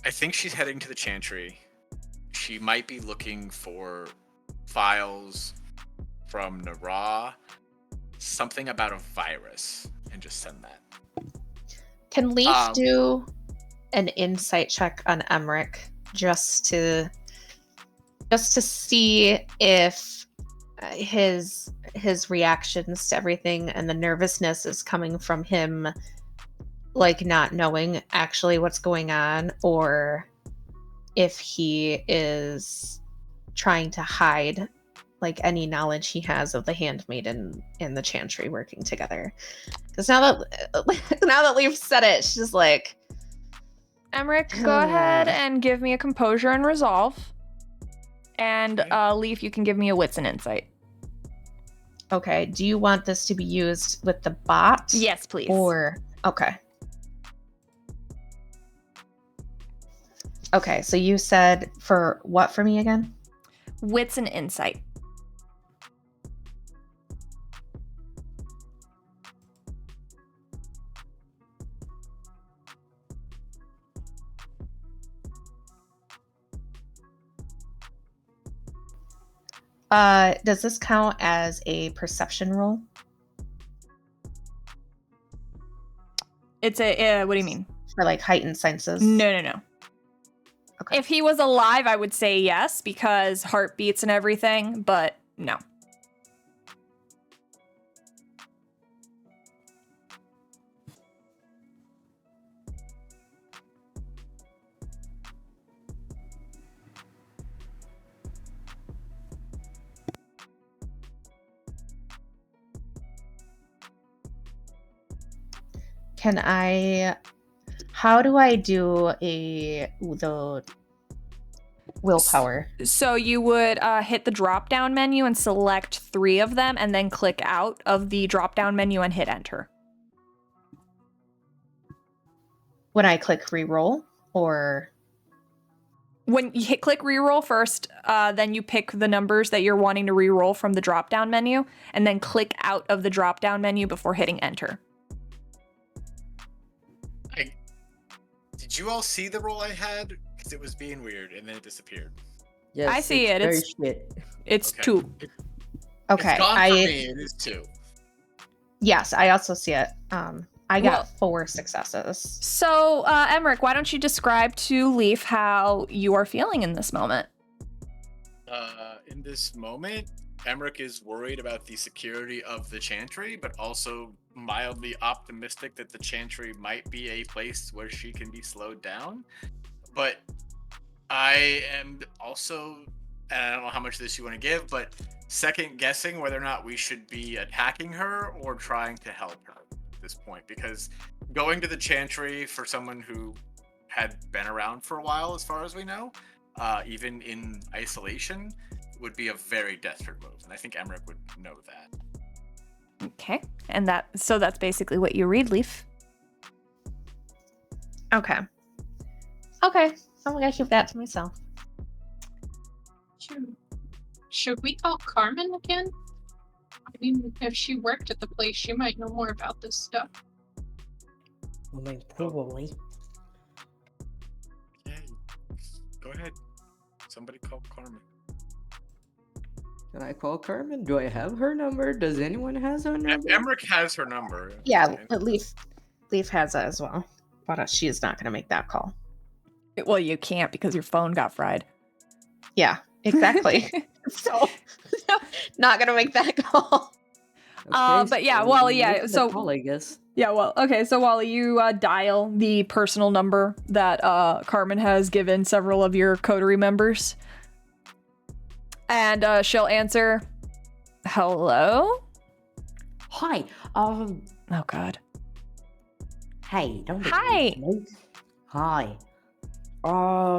I think she's heading to the chantry. She might be looking for files from Nara, something about a virus, and just send that. Can Leaf do an insight check on Emmerich just to see if his reactions to everything and the nervousness is coming from him like not knowing actually what's going on, or if he is trying to hide like any knowledge he has of the handmaiden and the chantry working together? Because now that Leaf said it, she's just like, Emmerich, go ahead and give me a composure and resolve. And Leaf, you can give me a wits and insight. okay, do you want this to be used with the bot? Yes, please. Or okay. Okay, so you said for what for me again? Wits and insight. Does this count as a perception roll? It's a, what do you mean? For like heightened senses? No. Okay. If he was alive, I would say yes, because heartbeats and everything, but no. How do I do the willpower? So you would hit the drop-down menu and select 3 of them, and then click out of the drop-down menu and hit enter. When I click reroll, or When you click reroll first, then you pick the numbers that you're wanting to reroll from the drop-down menu, and then click out of the drop-down menu before hitting enter. Did you all see the roll I had? Because it was being weird, and then it disappeared. Yes, I see it. very It's shit. It's Okay. 2. okay, It's gone for me. It is 2. yes, I also see it. I got 4 successes. So, Emmerich, why don't you describe to Leaf how you are feeling in this moment? In this moment, Emmerich is worried about the security of the Chantry, but also mildly optimistic that the Chantry might be a place where she can be slowed down. But I am also, and I don't know how much of this you want to give, but second guessing whether or not we should be attacking her or trying to help her at this point. Because going to the Chantry for someone who had been around for a while, as far as we know, even in isolation, would be a very desperate move. And I think Emmerich would know that. Okay. And that's basically what you read, Leaf. Okay, I'm gonna keep that to myself. Should we call Carmen again? I mean, if she worked at the place, she might know more about this stuff. I mean, probably. Yeah, go ahead. Somebody call Carmen. Can I call Carmen? Do I have her number? Does anyone has her number? Emmerich has her number. Yeah, but Leaf has that as well, but she is not gonna make that call. Well, you can't because your phone got fried. Yeah, exactly. So, not gonna make that call. But yeah, well, yeah, make the so- call, I guess. Yeah, well, okay, so Wally, you dial the personal number that Carmen has given several of your coterie members. And she'll answer, hello? Hi. Oh, God. Hey, don't be Hi. rude, mate. Hi.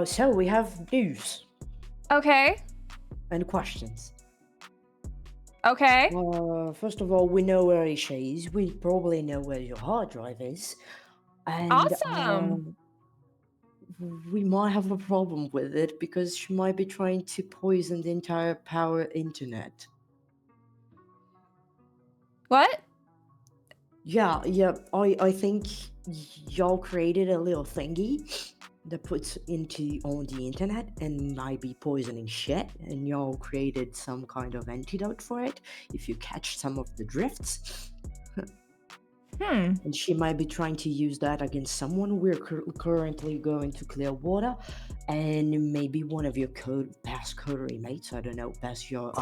So we have news Okay, and questions. okay. First of all, we know where Aisha is. We probably know where your hard drive is. And, Awesome. we might have a problem with it because she might be trying to poison the entire power internet. What? Yeah, I think y'all created a little thingy that puts on the internet and might be poisoning shit, and y'all created some kind of antidote for it if you catch some of the drifts. And she might be trying to use that against someone. We're currently going to Clearwater, and maybe one of your past coterie mates, I don't know, past your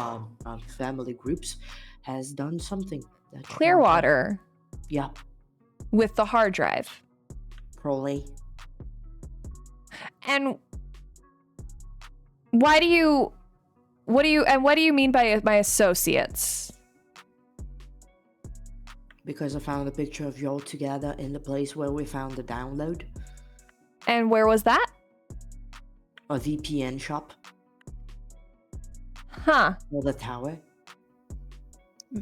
family groups, has done something. Clearwater Yeah, with the hard drive. probably. And what do you mean by my associates? Because I found a picture of y'all together in the place where we found the download. And where was that? A VPN shop. Huh. Or the tower.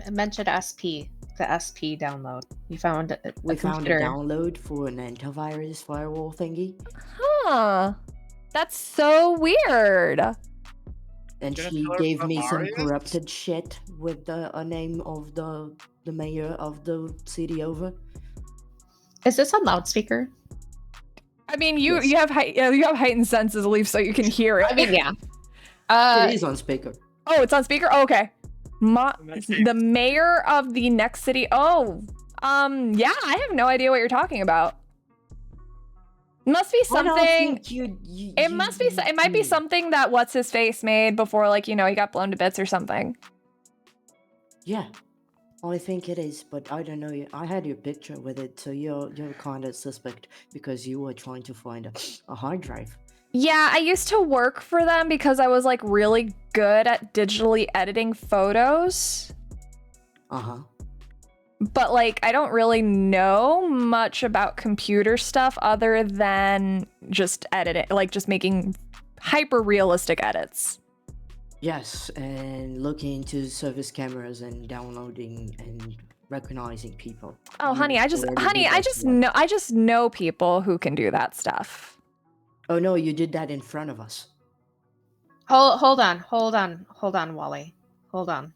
Mention SP, the SP download. We found a found a computer. download for an antivirus firewall thingy. Huh. That's so weird. And Gonna she tell her gave what me some Amari is? corrupted shit with a name of the mayor of the city over. Is this on loudspeaker? I mean, you Yes. have heightened senses, Leaf, so you can hear it. I mean, yeah. It is on speaker. Oh, it's on speaker? Oh, okay. Nice. The mayor of the next city. Oh, yeah, I have no idea what you're talking about. Must be I don't something. think It must be. It might be something that what's his face made before, like, you know, he got blown to bits or something. Yeah, I think it is, but I don't know. I had your picture with it, so you're kind of suspect because you were trying to find a hard drive. Yeah, I used to work for them because I was like really good at digitally editing photos. Uh-huh. But like I don't really know much about computer stuff other than just editing, like just making hyper realistic edits. Yes, and looking into service cameras and downloading and recognizing people. Oh, You honey, I already did that I just know people who can do that stuff. Oh no, you did that in front of us. Hold on, Wally. Hold on.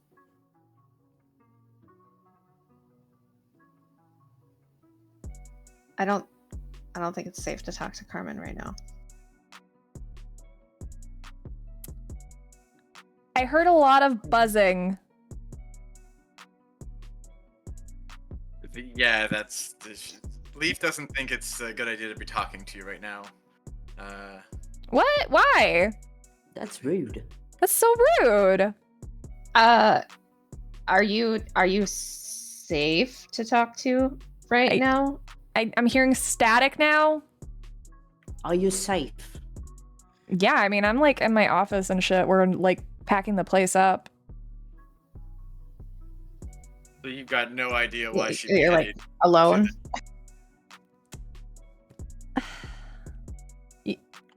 I don't think it's safe to talk to Carmen right now. I heard a lot of buzzing. Yeah, Leaf doesn't think it's a good idea to be talking to you right now. What? Why? That's rude. That's so rude. Are you safe to talk to right now? I'm hearing static now. Are you safe? Yeah, I mean, I'm like in my office and shit. We're like packing the place up. So you've got no idea why she'd You're be like headed alone.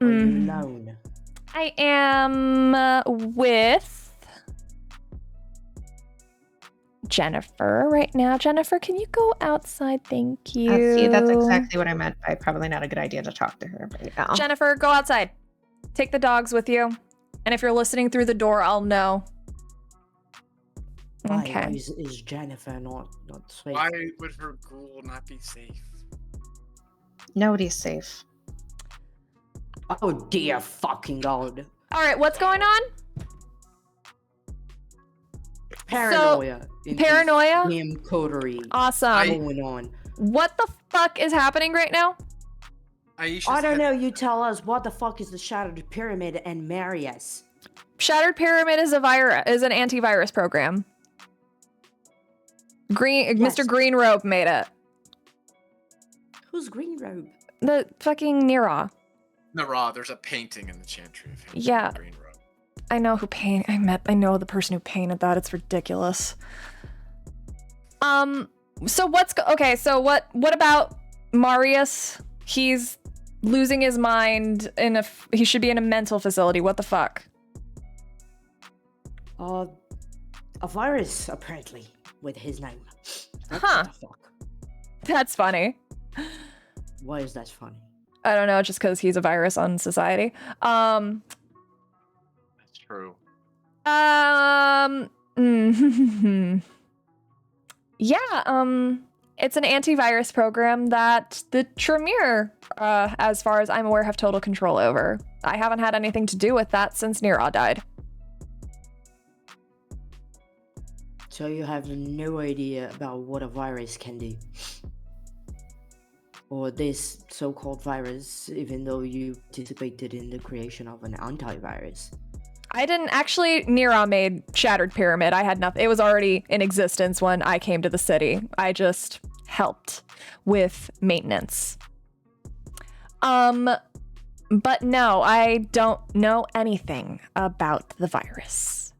Alone. I am with Jennifer right now. Jennifer, can you go outside? Thank you. See, that's exactly what I meant by probably not a good idea to talk to her right now. Jennifer, go outside. Take the dogs with you. And if you're listening through the door, I'll know. Why Okay. is Jennifer not safe? Why would her ghoul not be safe? Nobody's safe. Oh dear fucking god. All right, what's going on? Paranoia. in this Paranoia? Damn coterie. Awesome. Going on. What the fuck is happening right now? Aisha's I don't headed- know. You tell us what the fuck is the Shattered Pyramid and marry us. Shattered Pyramid is an antivirus program. Yes. Mr. Green Robe made it. Who's Green Robe? The fucking Nira. No, Raw, there's a painting in the chantry of him. Yeah. in Green Robe. I know who I know the person who painted that. It's ridiculous. So what about Marius? He's losing his mind he should be in a mental facility. What the fuck? A virus apparently with his name. What Huh. the fuck? That's funny. Why is that funny? I don't know, just because he's a virus on society. That's true. It's an antivirus program that the Tremere, as far as I'm aware, have total control over. I haven't had anything to do with that since Nira died. So you have no idea about what a virus can do? Or this so-called virus, even though you participated in the creation of an antivirus? I didn't actually. Nira made Shattered Pyramid. I had nothing. It was already in existence when I came to the city. I just helped with maintenance. But no, I don't know anything about the virus.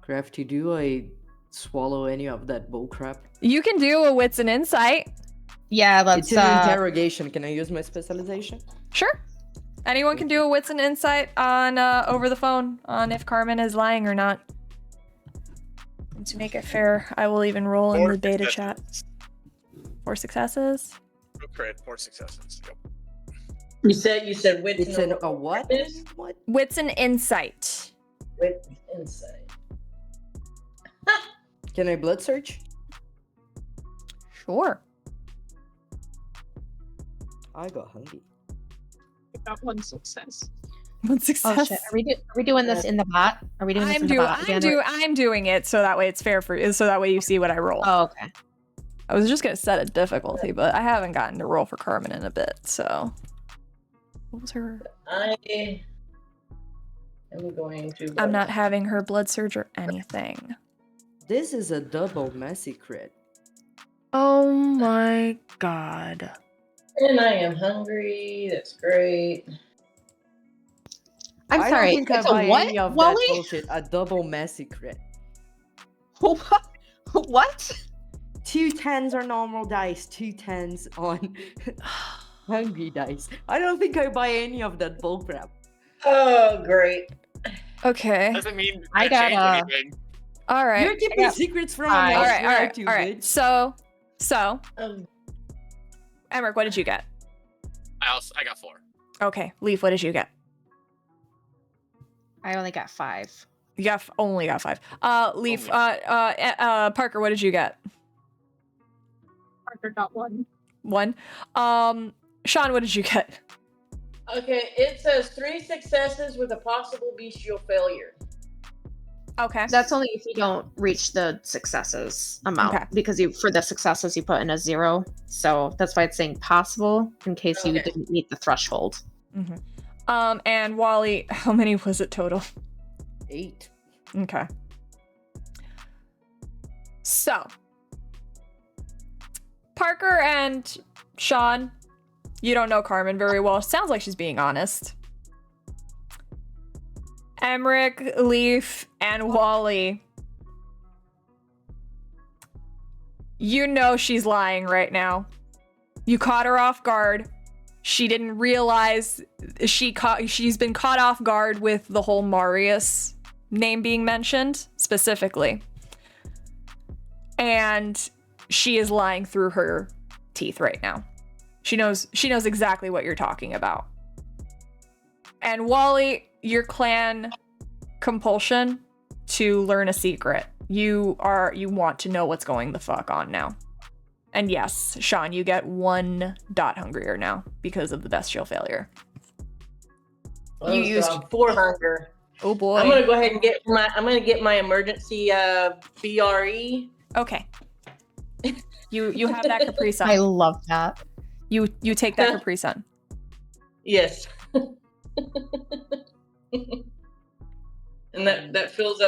Crafty, do I swallow any of that bullcrap? You can do a wits and insight. Yeah, let's. It's an interrogation. Can I use my specialization? Sure. Anyone can do a wits and insight on over the phone on if Carmen is lying or not. And to make it fair, I will even roll in the beta chat. 4 successes. Okay, 4 successes. Yep. You said wits It's and a what? awareness? What? Wits and insight. Wits and insight. Can I blood search? Sure. I got hungry. I got 1 success. 1 success. Oh shit! Are we doing this in the bot? Are we doing this in the bot again? I'm doing it so that way it's fair for you. So that way you see what I roll. Oh, okay. I was just gonna set a difficulty, but I haven't gotten to roll for Carmen in a bit. So, what was her? I am going to. I'm not having her blood surge or anything. This is a double messy crit. Oh my god. And I am hungry. That's great. I'm I sorry. don't think I It's a buy what? any of that Wally? bullshit. A double messy crit. What? What? 2 10s are normal dice. 2 10s on hungry dice. I don't think I buy any of that bullcrap. Oh, great. Okay. Doesn't mean I that got, change anything. All right. You're keeping secrets from me. All All I right. All swear right. to, All right. bitch. So, Um, Emmerich, what did you get? I got 4. Okay. Leaf, what did you get? I only got 5. You only got 5. Leaf. Only. Parker, what did you get? Parker got 1. 1. Sean, what did you get? okay, it says 3 successes with a possible bestial failure. Okay. That's only if you don't reach the successes amount, Okay. because for the successes you put in a 0. So that's why it's saying possible in case you Okay. didn't meet the threshold. And Wally, how many was it total? 8. Okay. So, Parker and Sean, you don't know Carmen very well. Sounds like she's being honest. Emmerich, Leaf, and Wally. You know she's lying right now. You caught her off guard. She didn't realize she's been caught off guard with the whole Marius name being mentioned specifically. And she is lying through her teeth right now. She knows exactly what you're talking about. And Wally, your clan compulsion to learn a secret. You want to know what's going the fuck on now. And yes, Sean, you get 1 dot hungrier now because of the bestial failure. Well, You so used- I'm 4 hunger. Oh boy. I'm gonna go ahead and get my emergency BRE. Okay. You have that Capri Sun. I love that. You take that Capri Sun. Yes. And that fills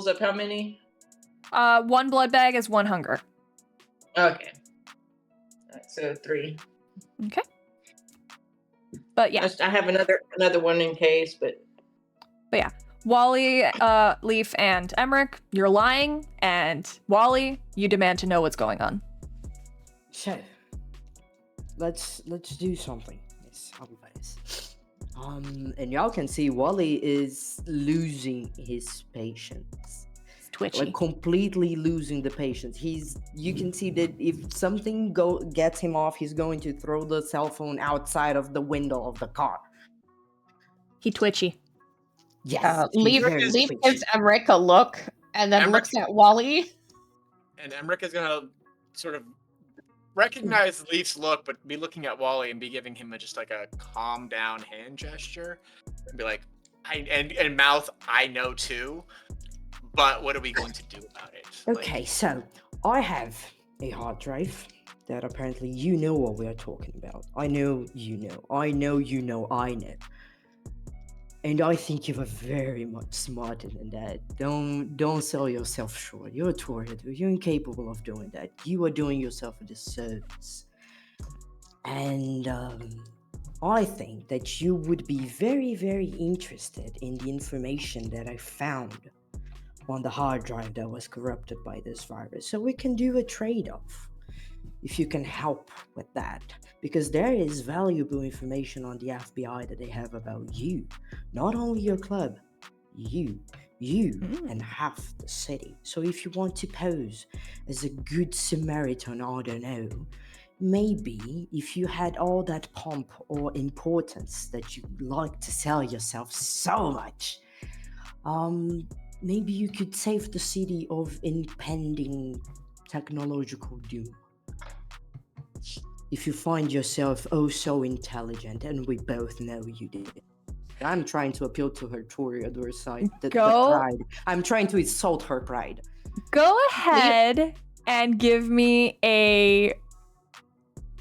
up how many? 1 blood bag is 1 hunger. Okay. Alright, so 3. Okay. But yeah, I have another one in case, but yeah. Wally, Leaf, and Emmerich, you're lying, and Wally, you demand to know what's going on. So, let's do something. Yes, otherwise. And y'all can see Wally is losing his patience. It's twitchy. Like completely losing the patience. You can see that if something gets him off, he's going to throw the cell phone outside of the window of the car. He twitchy. Yes. he's Leaf very gives twitchy. Emmerich a look and then Emmerich- looks at Wally. And Emmerich is gonna sort of recognize Leaf's look, but be looking at Wally and be giving him just like a calm down hand gesture, and be like, and mouth, I know too, but what are we going to do about it? Okay, so I have a hard drive that apparently you know what we are talking about. I know you know. I know you know I know. And I think you are very much smarter than that. Don't sell yourself short. You're a Toreador. You're incapable of doing that. You are doing yourself a disservice. And I think that you would be very, very interested in the information that I found on the hard drive that was corrupted by this virus. So we can do a trade-off if you can help with that. Because there is valuable information on the FBI that they have about you. Not only your club, you and half the city. So if you want to pose as a good Samaritan, I don't know, maybe if you had all that pomp or importance that you like to sell yourself so much, maybe you could save the city of impending technological doom. If you find yourself oh so intelligent, and we both know you did. I'm trying to appeal to her Toreador side, the pride. I'm trying to insult her pride. Go ahead and give me a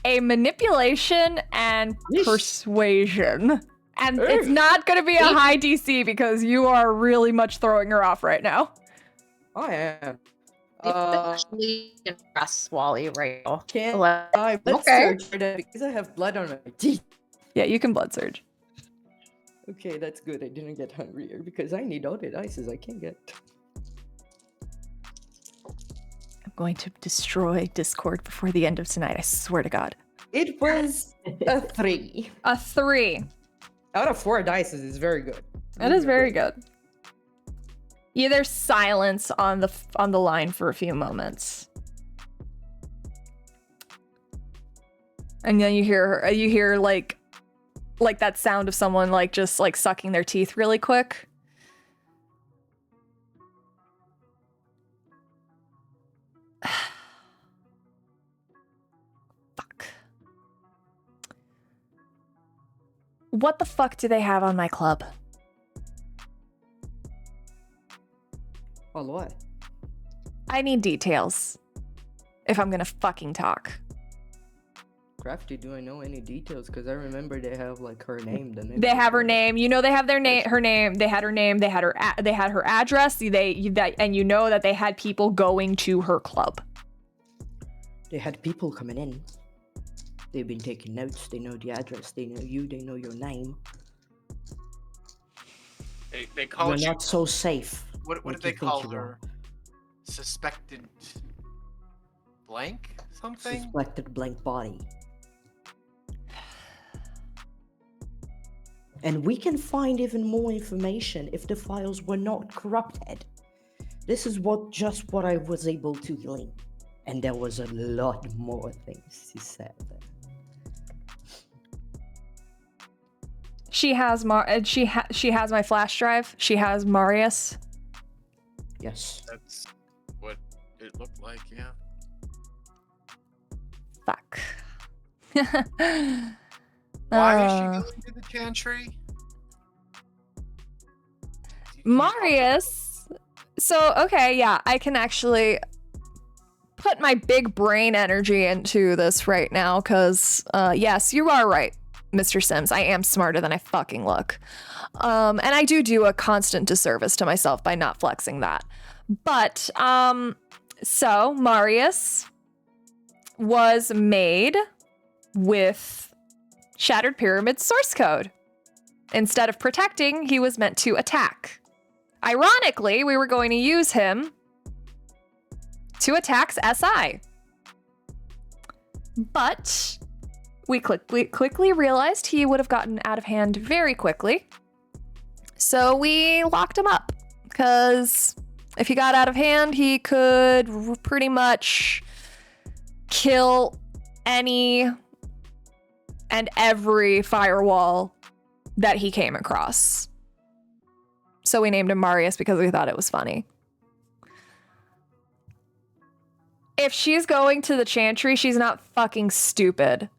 manipulation and persuasion. And it's not going to be a high DC because you are really much throwing her off right now. I am. Actually impress Wally right now. Can't Like, I blood okay. surge for that because I have blood on my teeth. Yeah, you can blood surge. Okay, that's good. I didn't get hungrier because I need all the dices I can get. I'm going to destroy Discord before the end of tonight, I swear to God. It was a 3. A 3. Out of 4 dices is very good. That is very good. Yeah, there's silence on the line for a few moments. And then you hear like that sound of someone like just like sucking their teeth really quick. Fuck. What the fuck do they have on my club? Well, what? I need details. If I'm gonna fucking talk. Crafty, do I know any details? Because I remember they have like her name. They have her name. You know, they have their name. Her name. They had her name. They had her. They had her address. And you know that they had people going to her club. They had people coming in. They've been taking notes. They know the address. They know you. They know your name. They call You're not so safe. What like did they you think call you her? are. Suspected blank something? Suspected blank body. And we can find even more information if the files were not corrupted. This is just what I was able to glean. And there was a lot more things he said. She has she has my flash drive. She has Marius. Yes. That's what it looked like, yeah. Fuck. Why is she going to the chantry? Marius. So, okay, yeah, I can actually put my big brain energy into this right now, because, yes, you are right, Mr. Sims. I am smarter than I fucking look. And I do a constant disservice to myself by not flexing that. But, so, Marius was made with Shattered Pyramid source code. Instead of protecting, he was meant to attack. Ironically, we were going to use him to attack SI. But we quickly realized he would have gotten out of hand very quickly. So we locked him up, because if he got out of hand, he could pretty much kill any and every firewall that he came across. So we named him Marius because we thought it was funny. If she's going to the chantry, she's not fucking stupid.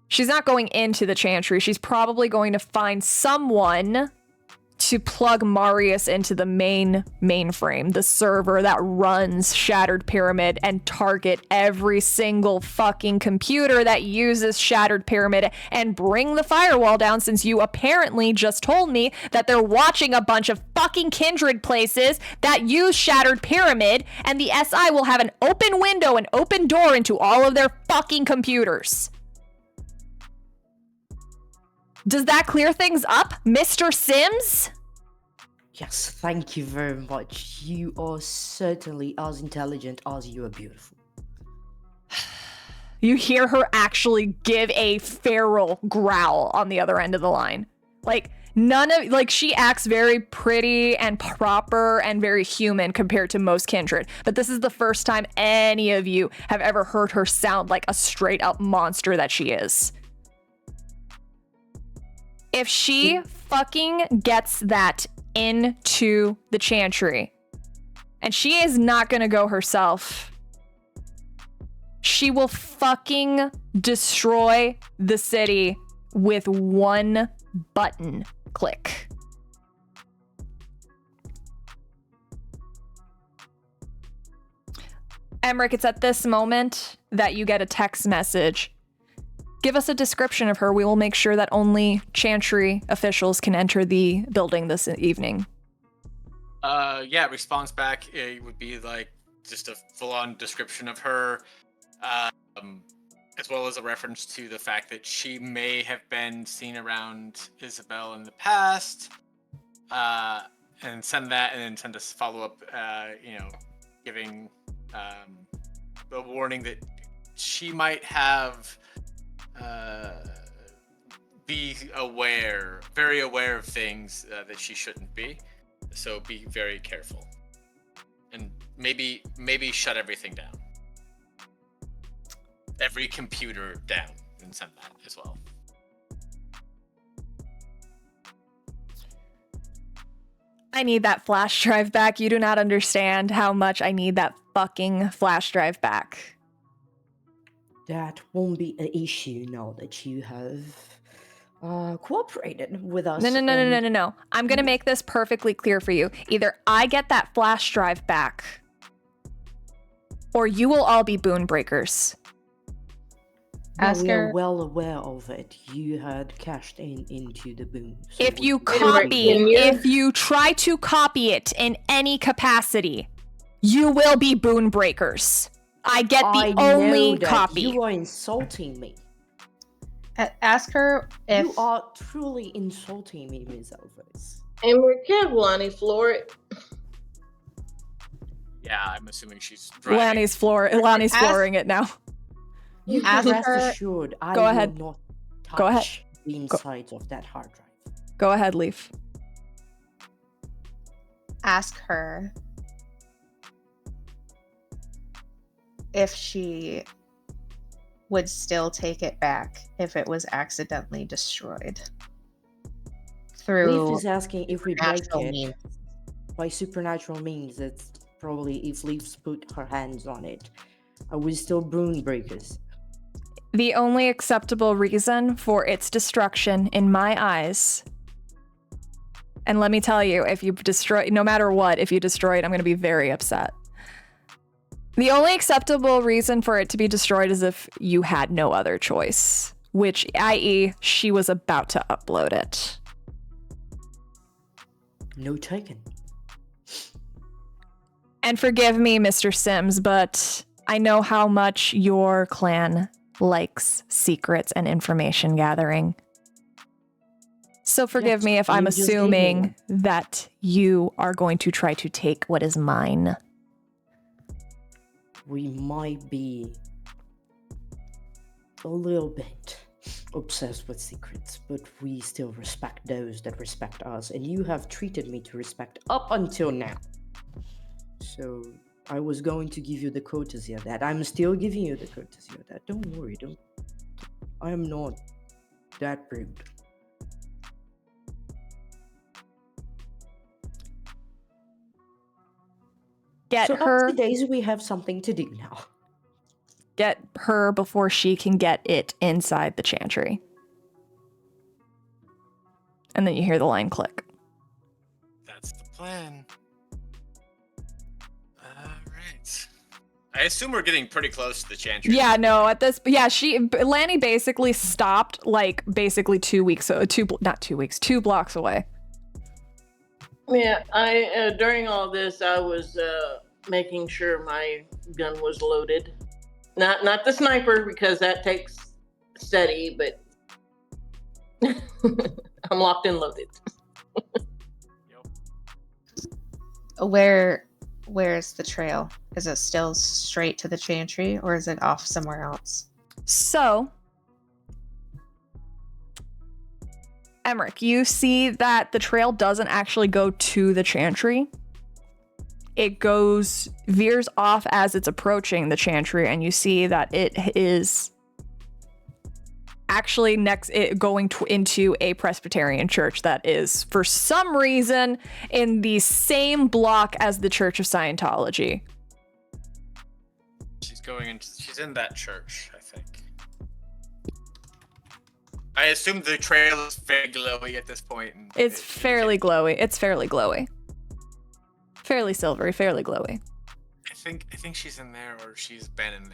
She's not going into the chantry. She's probably going to find someone to plug Marius into the mainframe, the server that runs Shattered Pyramid, and target every single fucking computer that uses Shattered Pyramid and bring the firewall down, since you apparently just told me that they're watching a bunch of fucking kindred places that use Shattered Pyramid, and the SI will have an open window and open door into all of their fucking computers. Does that clear things up, Mr. Sims? Yes, thank you very much. You are certainly as intelligent as you are beautiful. You hear her actually give a feral growl on the other end of the line. Like, she acts very pretty and proper and very human compared to most kindred. But this is the first time any of you have ever heard her sound like a straight up monster that she is. If she fucking gets that into the chantry, and she is not gonna go herself, she will fucking destroy the city with one button click. Emmerich, it's at this moment that you get a text message. Give us a description of her. We will make sure that only Chantry officials can enter the building this evening. Yeah, response back, it would be like just a full-on description of her, as well as a reference to the fact that she may have been seen around Isabel in the past, and send that, and then send us follow-up, giving the warning that she might have be very aware of things that she shouldn't be. So be very careful, and maybe shut everything down, every computer down, and send that as well. I need that flash drive back. You do not understand how much I need that fucking flash drive back. That won't be an issue now that you have cooperated with us. No. I'm going to make this perfectly clear for you. Either I get that flash drive back, or you will all be boon breakers. Yeah, Ask we are her. well aware of it. You had cashed into the boon. So If you Emmerich, copy, can you- if you try to copy it in any capacity, you will be boon breakers. I get the I only know that copy. you are insulting me. Ask her if You are truly insulting me, Ms. Alvarez. Emmerich, have Lonnie floor it. Yeah, I'm assuming she's driving. Lanny's Ask- flooring it now. You Ask can rest her- assured I Go will ahead. not touch Go ahead. the insides of that hard drive. Go ahead, Leaf. ask her if she would still take it back if it was accidentally destroyed through Leaf is asking if we break natural it. means. By supernatural means, it's probably if Leaf's put her hands on it. Are we still boon breakers? The only acceptable reason for its destruction in my eyes, and let me tell you, if you destroy, no matter what, if you destroy it, I'm going to be very upset. The only acceptable reason for it to be destroyed is if you had no other choice, which, i.e., she was about to upload it. No taken. And forgive me, Mr. Sims, but I know how much your clan likes secrets and information gathering. So forgive Yes, me if I'm you just gave me assuming one. that you are going to try to take what is mine. We might be a little bit obsessed with secrets, but we still respect those that respect us, and you have treated me to respect up until now. So I was going to give you the courtesy of that. I'm still giving you the courtesy of that. Don't worry, I am not that rude. Get So her, up to Daisy, we have something to do now. get her before she can get it inside the chantry. And then you hear the line click. That's the plan. Alright. I assume we're getting pretty close to the chantry. Yeah, no, at this, yeah, Lanny basically stopped, like, basically 2 blocks away. Yeah, I during all this, I was making sure my gun was loaded. Not the sniper, because that takes steady, but I'm locked and loaded. Where's the trail? Is it still straight to the chantry, or is it off somewhere else? So, Emmerich, you see that the trail doesn't actually go to the chantry. It veers off as it's approaching the chantry, and you see that it is actually going into a Presbyterian church that is, for some reason, in the same block as the Church of Scientology. She's in that church, I think. I assume the trail is very glowy at this point. It's fairly glowy. Fairly silvery, fairly glowy. I think she's in there, or she's been in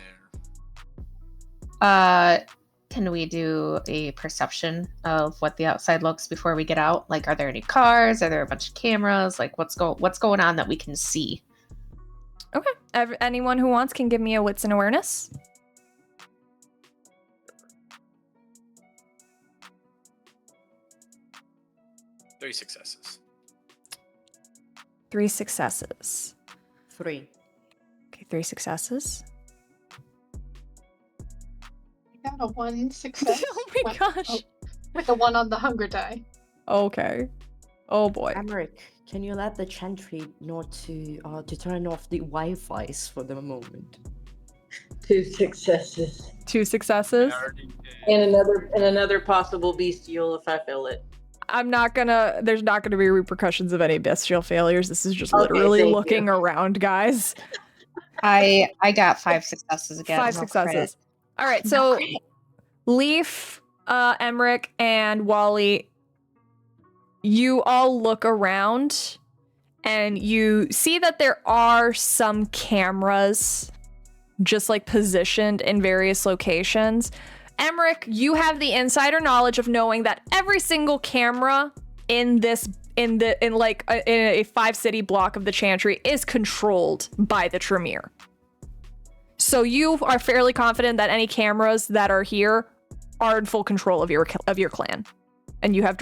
there. Can we do a perception of what the outside looks before we get out? Like, are there any cars? Are there a bunch of cameras? Like, what's going on that we can see? Okay. Anyone who wants can give me a wits and awareness. Three successes. 3 successes. 3. Okay, 3 successes. I got a 1 success. Oh my gosh. With a 1 on the hunger die. Okay. Oh boy. Emmerich, can you let the chantry not to turn off the Wi-Fi's for the moment? 2 successes. 2 successes. And another possible bestial if I fail it. There's not gonna be repercussions of any bestial failures. This is just Okay, literally thank looking you. around, guys. I got 5 successes again. 5 no successes. credit. All right, No so credit. Leaf, Emmerich, and Wally, you all look around and you see that there are some cameras just like positioned in various locations. Emmerich, you have the insider knowledge of knowing that every single camera in a 5-city block of the Chantry is controlled by the Tremere. So you are fairly confident that any cameras that are here are in full control of your clan, and you have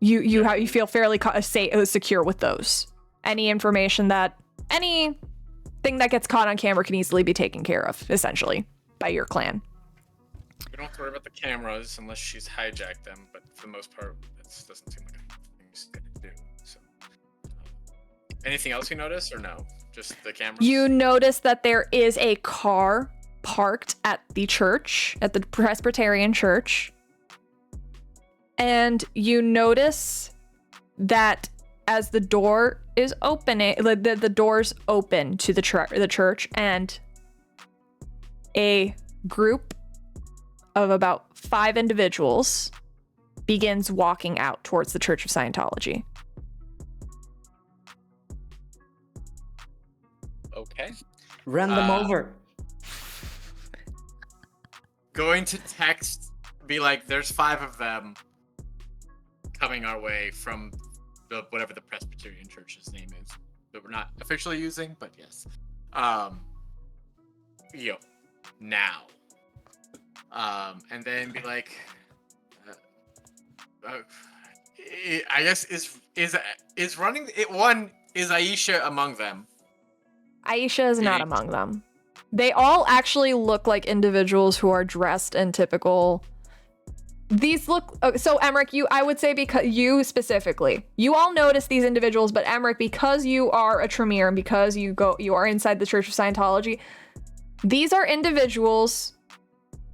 you feel fairly secure with those. Anything that gets caught on camera can easily be taken care of, essentially, by your clan. We don't have to worry about the cameras unless she's hijacked them, but for the most part, that doesn't seem like a thing she's gonna do. So, anything else you notice, or no? Just the cameras? You notice that there is a car parked at the church, at the Presbyterian church. And you notice that as the door is opening, the doors open to the church, and a group of about 5 individuals begins walking out towards the Church of Scientology. Okay. Run them over. Going to text, be like, there's 5 of them coming our way from whatever the Presbyterian Church's name is that we're not officially using, but yes. Now. And then be like, I guess is running it. One is Aisha among them. Aisha is not among them. They all actually look like individuals who are dressed in typical. These look so Emmerich, I would say, because you specifically, you all notice these individuals, but Emmerich, because you are a Tremere and because you are inside the Church of Scientology, these are individuals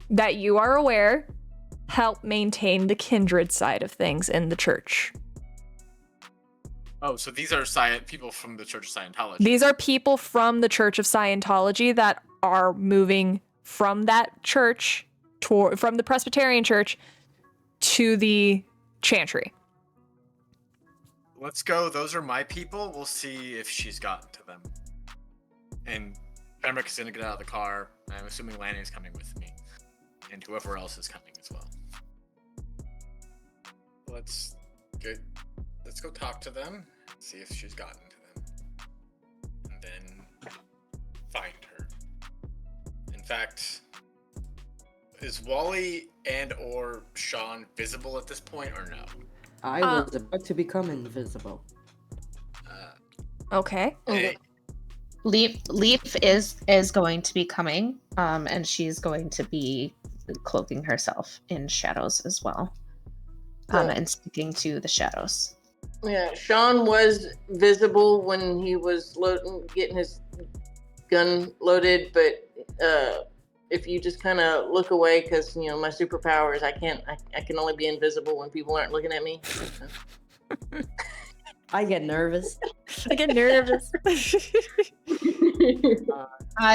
that you are aware help maintain the kindred side of things in the church. Oh, so these are people from the Church of Scientology. These are people from the Church of Scientology that are moving from that church, from the Presbyterian Church, to the Chantry. Let's go. Those are my people. We'll see if she's gotten to them. And Emmerich is going to get out of the car. I'm assuming Lanny's coming with me. And whoever else is coming as well. Let's go talk to them, see if she's gotten to them, and then find her. In fact, is Wally and or Sean visible at this point, or no? I was about to become invisible. Okay. Hey. Leaf is going to be coming, and she's going to be cloaking herself in shadows as well, and speaking to the shadows. Yeah, Sean was visible when he was getting his gun loaded, but if you just kind of look away, because my superpower is I can only be invisible when people aren't looking at me. I get nervous.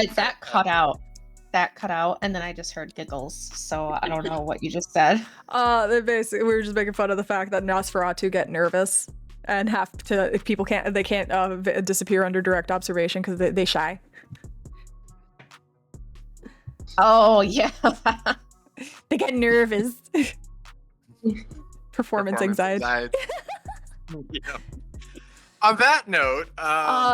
That cut out. That cut out, and then I just heard giggles. So I don't know what you just said. Basically, we were just making fun of the fact that Nosferatu get nervous and have to. If people can't disappear under direct observation because they shy. Oh yeah. They get nervous. Performance anxiety. Yeah. On that note,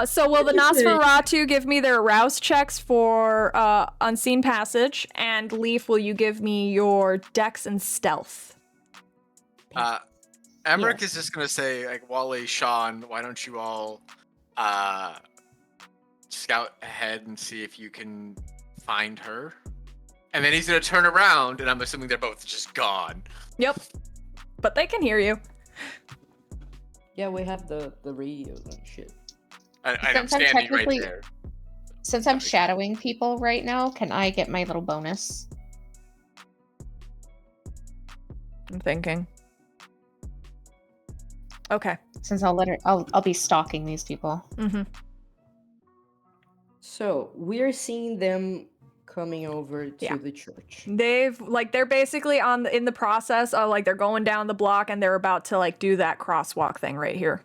so will the Nosferatu give me their rouse checks for unseen passage, and Leaf, will you give me your dex and stealth? Emmerich is just gonna say, like, Wally, Sean, why don't you all scout ahead and see if you can find her? And then he's gonna turn around, and I'm assuming they're both just gone. Yep, but they can hear you. Yeah, we have the radios and shit. And I'm standing right there. Since I'm shadowing people right now, can I get my little bonus? I'm thinking. Okay. Since I'll be stalking these people. Mm-hmm. So we're seeing them coming over to the church. They're basically in the process of they're going down the block and they're about to do that crosswalk thing right here.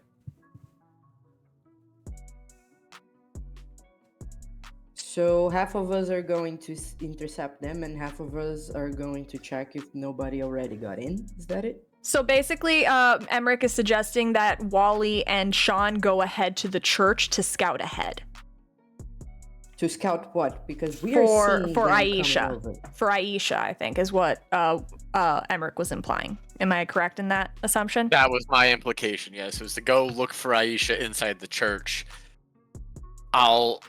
So half of us are going to intercept them, and half of us are going to check if nobody already got in. Is that it? So basically, Emmerich is suggesting that Wally and Sean go ahead to the church to scout ahead. To scout what? Because we For are seeing them Aisha. coming over. For Aisha, I think, is what Emmerich was implying. Am I correct in that assumption? That was my implication, yes. It was to go look for Aisha inside the church. I'll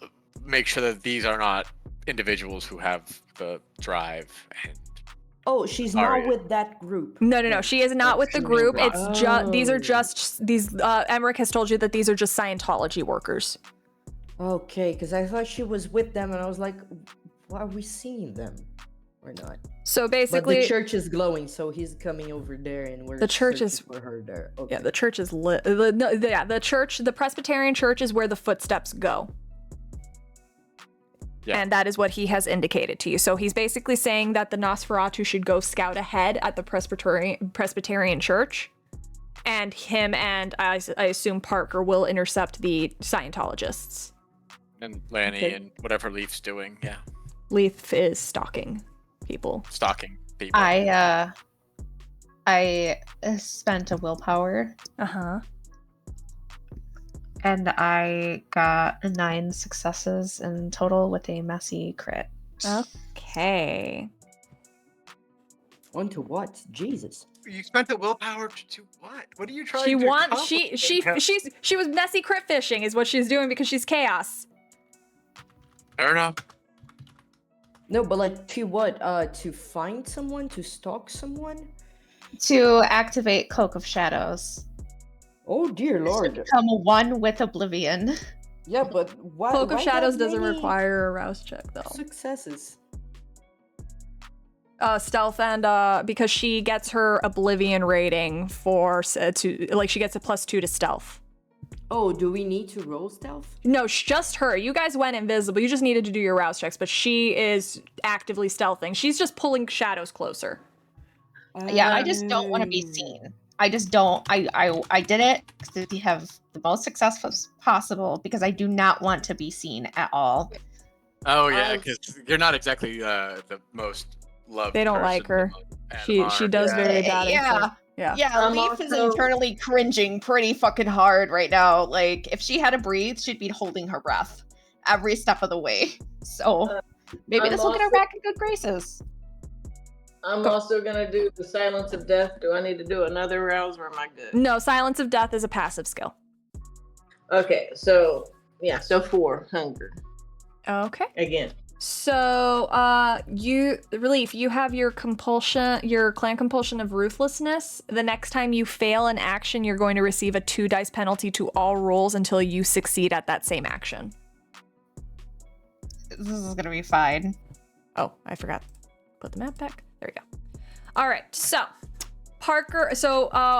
make sure that these are not individuals who have the drive. And Oh, she's not with that group. No. She is not with the group. not. It's just these are just these. Emmerich has told you that these are just Scientology workers. Okay, because I thought she was with them, and I was like, why are we seeing them or not? So But basically, the church is glowing, so he's coming over there, and we're The church searching is- for her there. Okay. yeah, the church is lit. The church, the Presbyterian church, is where the footsteps go. Yeah. And that is what he has indicated to you. So he's basically saying that the Nosferatu should go scout ahead at the Presbyterian church, and him and I assume Parker will intercept the Scientologists. And Lanny Okay. and whatever Leaf's doing, yeah. Leaf is stalking people. Stalking people. I spent a willpower Uh-huh. and I got 9 successes in total with a messy crit. Okay. On to what? Jesus. You spent the willpower to do what? What are you trying She to wants accomplish? she was messy crit fishing is what she's doing because she's chaos. Fair enough. No, but like to what? To find someone? To stalk someone? To activate Cloak of Shadows. Oh dear To lord. become one with Oblivion. Yeah, but why? Cloak of why Shadows that doesn't many require a rouse check though. successes. Stealth and because she gets her Oblivion rating for to like she gets a +2 to stealth. Oh, do we need to roll stealth? No, just her. You guys went invisible. You just needed to do your rouse checks, but she is actively stealthing. She's just pulling shadows closer. Yeah, I just don't want to be seen. I just don't. I did it to have the most success possible because I do not want to be seen at all. Oh yeah, I- because you're not exactly the most loved. They don't like person her. among She our- does yeah. very bad. Yeah. Yeah. Yeah, I'm Leaf is also- internally cringing pretty fucking hard right now. Like, if she had to breathe, she'd be holding her breath every step of the way. So maybe I'm this will get her also- back in good graces. I'm also gonna do the Silence of Death. Do I need to do another rouse or am I good? No, Silence of Death is a passive skill. Okay, so yeah, so 4 hunger Okay. again. So, Relief, you have your compulsion, your clan compulsion of ruthlessness. The next time you fail an action, you're going to receive a 2 dice penalty to all rolls until you succeed at that same action. This is gonna be fine. Oh, I forgot. Put the map back. There we go. All right, so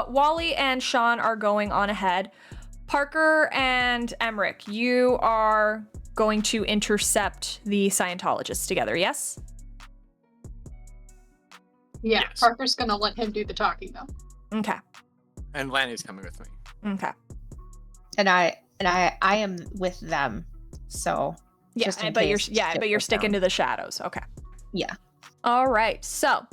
Wally and Sean are going on ahead. Parker and Emmerich, you are going to intercept the Scientologists together, yes? Yeah, Yes. Parker's gonna let him do the talking though. Okay. And Lanny's coming with me. Okay. And I am with them. So Yeah, just in but you're case yeah, shit but you're goes sticking down. to the shadows. Okay. Yeah. All right. So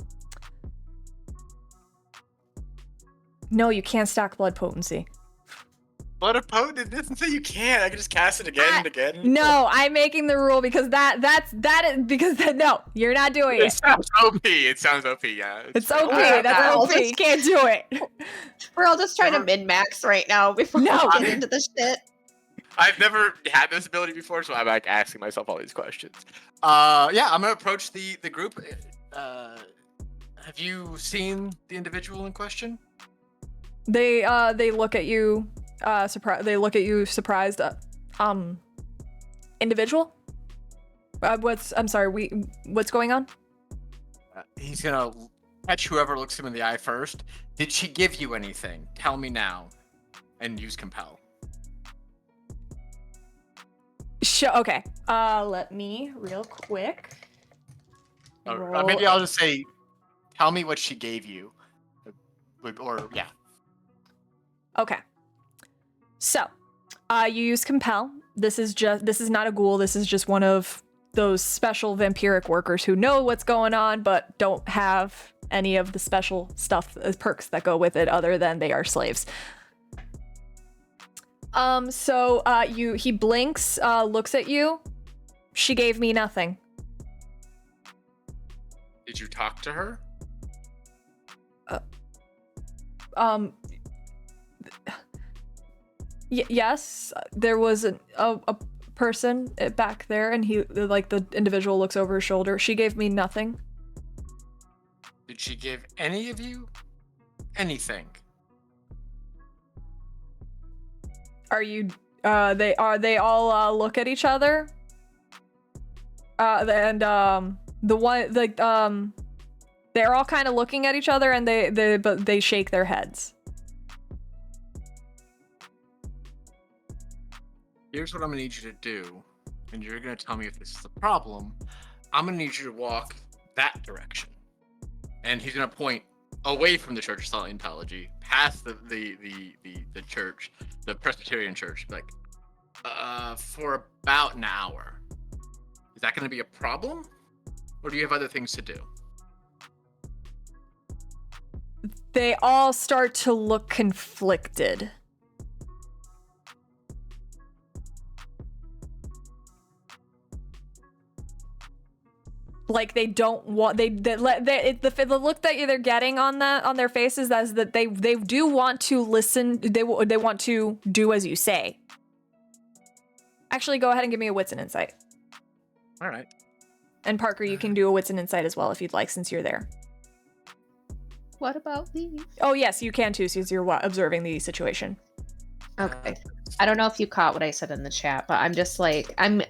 no, you can't stack blood potency. Blood of potent doesn't say you can't. I can just cast it again and again. No, I'm making the rule because no, you're not doing It it. sounds OP. It sounds OP. Yeah. It's fine. OP. Yeah, That's I'll OP. You can't do it. We're all just trying to Never- min-max right now before No. we get into the shit. I've never had this ability before, so I'm like asking myself all these questions. Yeah, I'm gonna approach the group. Have you seen the individual in question? They look at you surprised. They look at you surprised. Individual? What's going on? He's gonna catch whoever looks him in the eye first. Did she give you anything? Tell me now. And use compel. Okay. Let me real quick. Or maybe I'll just say, tell me what she gave you. Or yeah. Okay. So, you use compel. This is not a ghoul. This is just one of those special vampiric workers who know what's going on but don't have any of the special stuff, perks that go with it, other than they are slaves. He blinks, looks at you. She gave me nothing. Did you talk to her? Yes, there was a person back there, and the individual looks over his shoulder. She gave me nothing. Did she give any of you anything? They all look at each other? The one, they're all kind of looking at each other, and they shake their heads. Here's what I'm gonna need you to do, and you're gonna tell me if this is a problem. I'm gonna need you to walk that direction, and he's gonna point away from the Church of Scientology, past the church, the Presbyterian church, like for about an hour. Is that gonna be a problem, or do you have other things to do? They all start to look conflicted. Like they don't want the look that they're getting on their faces is that they do want to listen. They want to do as you say. Actually, go ahead and give me a wits and insight. All right. And Parker, you can do a wits and insight as well if you'd like, since you're there. What about me? Oh yes, you can too, since you're observing the situation. Okay. I don't know if you caught what I said in the chat, but I'm just like I'm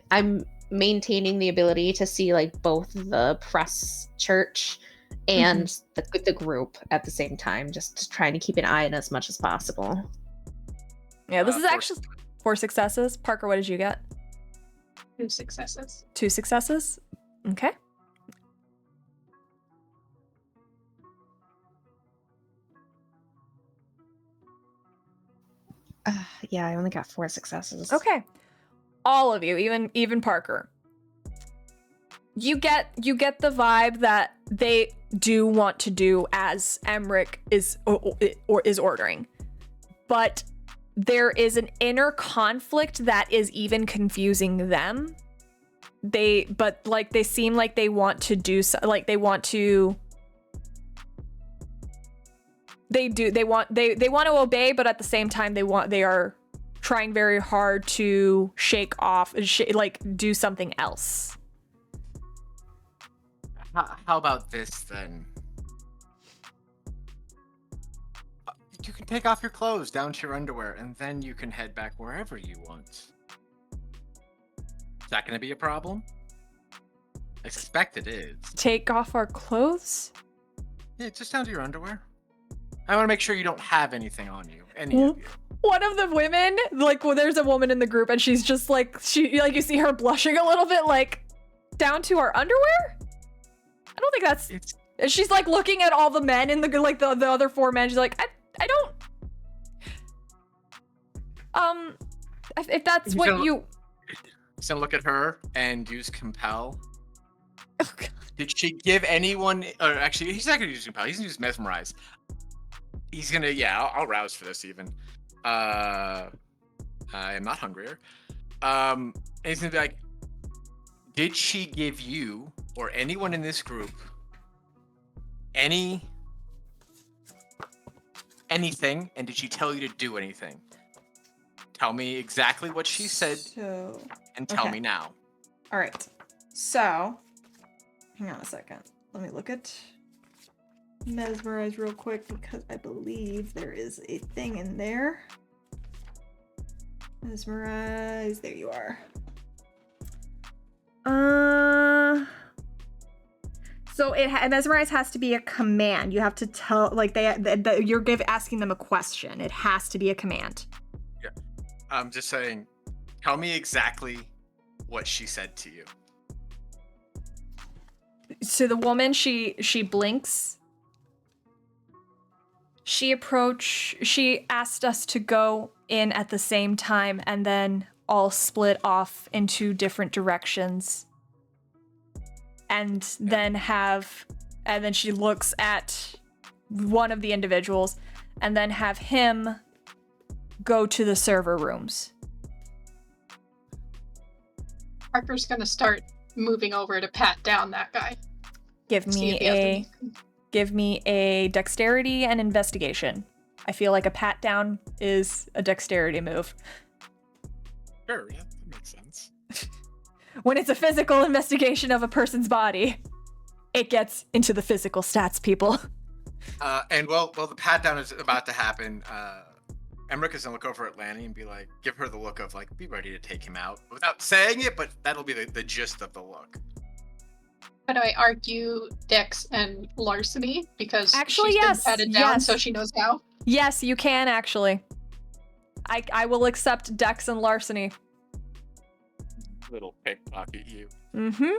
maintaining the ability to see like both the press church and the group at the same time, just trying to keep an eye on as much as possible. Yeah, this is actually 4 successes. Parker, what did you get? 2 successes. 2 successes? Okay. Yeah, I only got 4 successes. Okay. All of you, even Parker. You get the vibe that they do want to do as Emmerich is ordering. But there is an inner conflict that is even confusing them. They seem like they want to do so, like they want to they want to obey, but at the same time they are trying very hard to shake off, do something else. How about this then? You can take off your clothes down to your underwear, and then you can head back wherever you want. Is that going to be a problem? I suspect it is. Take off our clothes? Yeah, just down to your underwear. I want to make sure you don't have anything on you. Any of you. One of the women, there's a woman in the group, and she's just you see her blushing a little bit, down to our underwear? I don't think that's... She's looking at all the men in the other 4 men. She's like, I don't... If that's what you... He's gonna look at her and use compel. Oh, God. Did she give anyone... Or actually, he's not gonna use compel. He's gonna use mesmerize. He's gonna... Yeah, I'll rouse for this even. I am not hungrier. And he's gonna be like, did she give you or anyone in this group anything, and did she tell you to do anything? Tell me exactly what she said, and tell me now. All right. So, hang on a second. Let me look at mesmerize real quick, because I believe there is a thing in there. Mesmerize. There you are. So mesmerize has to be a command. You have to tell, you're asking them a question. It has to be a command. Yeah. I'm just saying, tell me exactly what she said to you. So the woman, she blinks. She asked us to go in at the same time and then all split off into different directions. and then she looks at one of the individuals and then have him go to the server rooms. Parker's gonna start moving over to pat down that guy. Give me a dexterity and investigation. I feel like a pat down is a dexterity move. Sure, yeah, that makes sense. When it's a physical investigation of a person's body, it gets into the physical stats, people. And while the pat down is about to happen, Emmerich is gonna look over at Lanny and be like, give her the look of like, be ready to take him out without saying it, but that'll be the gist of the look. How do I argue Dex and larceny? Because Actually, she's yes, been patted down, yes. so she knows how. Yes, you can actually. I will accept Dex and larceny. Little pickpocket you. Mm-hmm.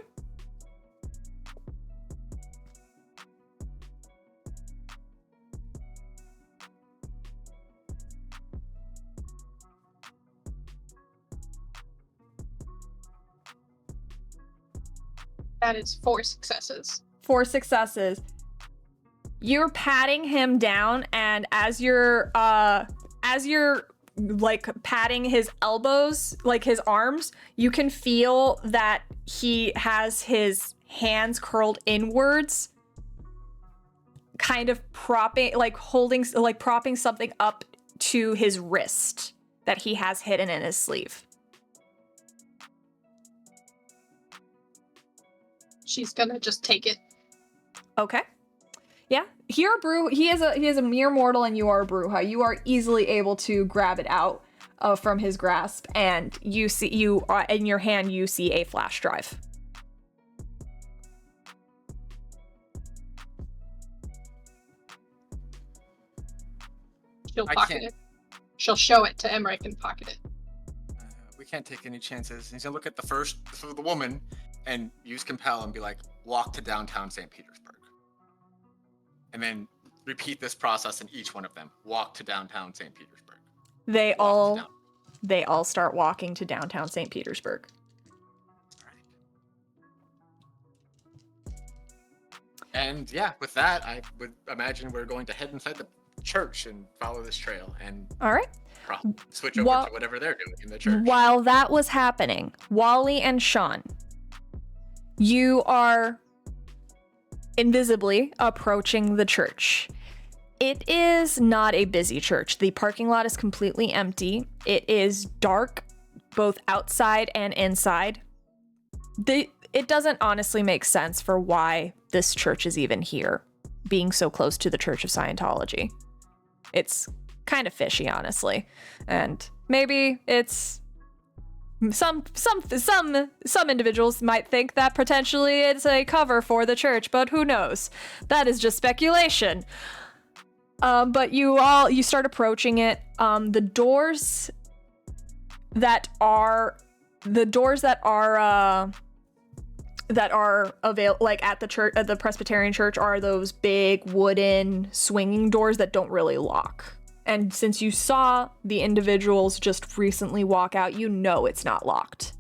That is 4 successes. 4 successes. You're patting him down, and as you're like patting his elbows, like his arms, you can feel that he has his hands curled inwards, kind of propping something up to his wrist that he has hidden in his sleeve. She's gonna just take it. Okay. Yeah. Here, he is a mere mortal, and you are a Bruja. You are easily able to grab it out from his grasp, and in your hand you see a flash drive. She'll I pocket can't- it. She'll show it to Emmerich and pocket it. We can't take any chances. He's gonna look at the woman and use compel and be like, walk to downtown St. Petersburg. And then repeat this process in each one of them. Walk to downtown St. Petersburg. They Walk to all start walking to downtown St. Petersburg. And yeah, with that, I would imagine we're going to head inside the church and follow this trail and All right. switch over to whatever they're doing in the church. While that was happening, Wally and Sean, you are invisibly approaching the church. It is not a busy church. The parking lot is completely empty. It is dark, both outside and inside. It doesn't honestly make sense for why this church is even here, being so close to the Church of Scientology. It's kind of fishy, honestly. And maybe it's some individuals might think that potentially it's a cover for the church, but who knows? That is just speculation. But you start approaching it. The doors that are like at the church, at the Presbyterian church, are those big wooden swinging doors that don't really lock. And since you saw the individuals just recently walk out, you know it's not locked.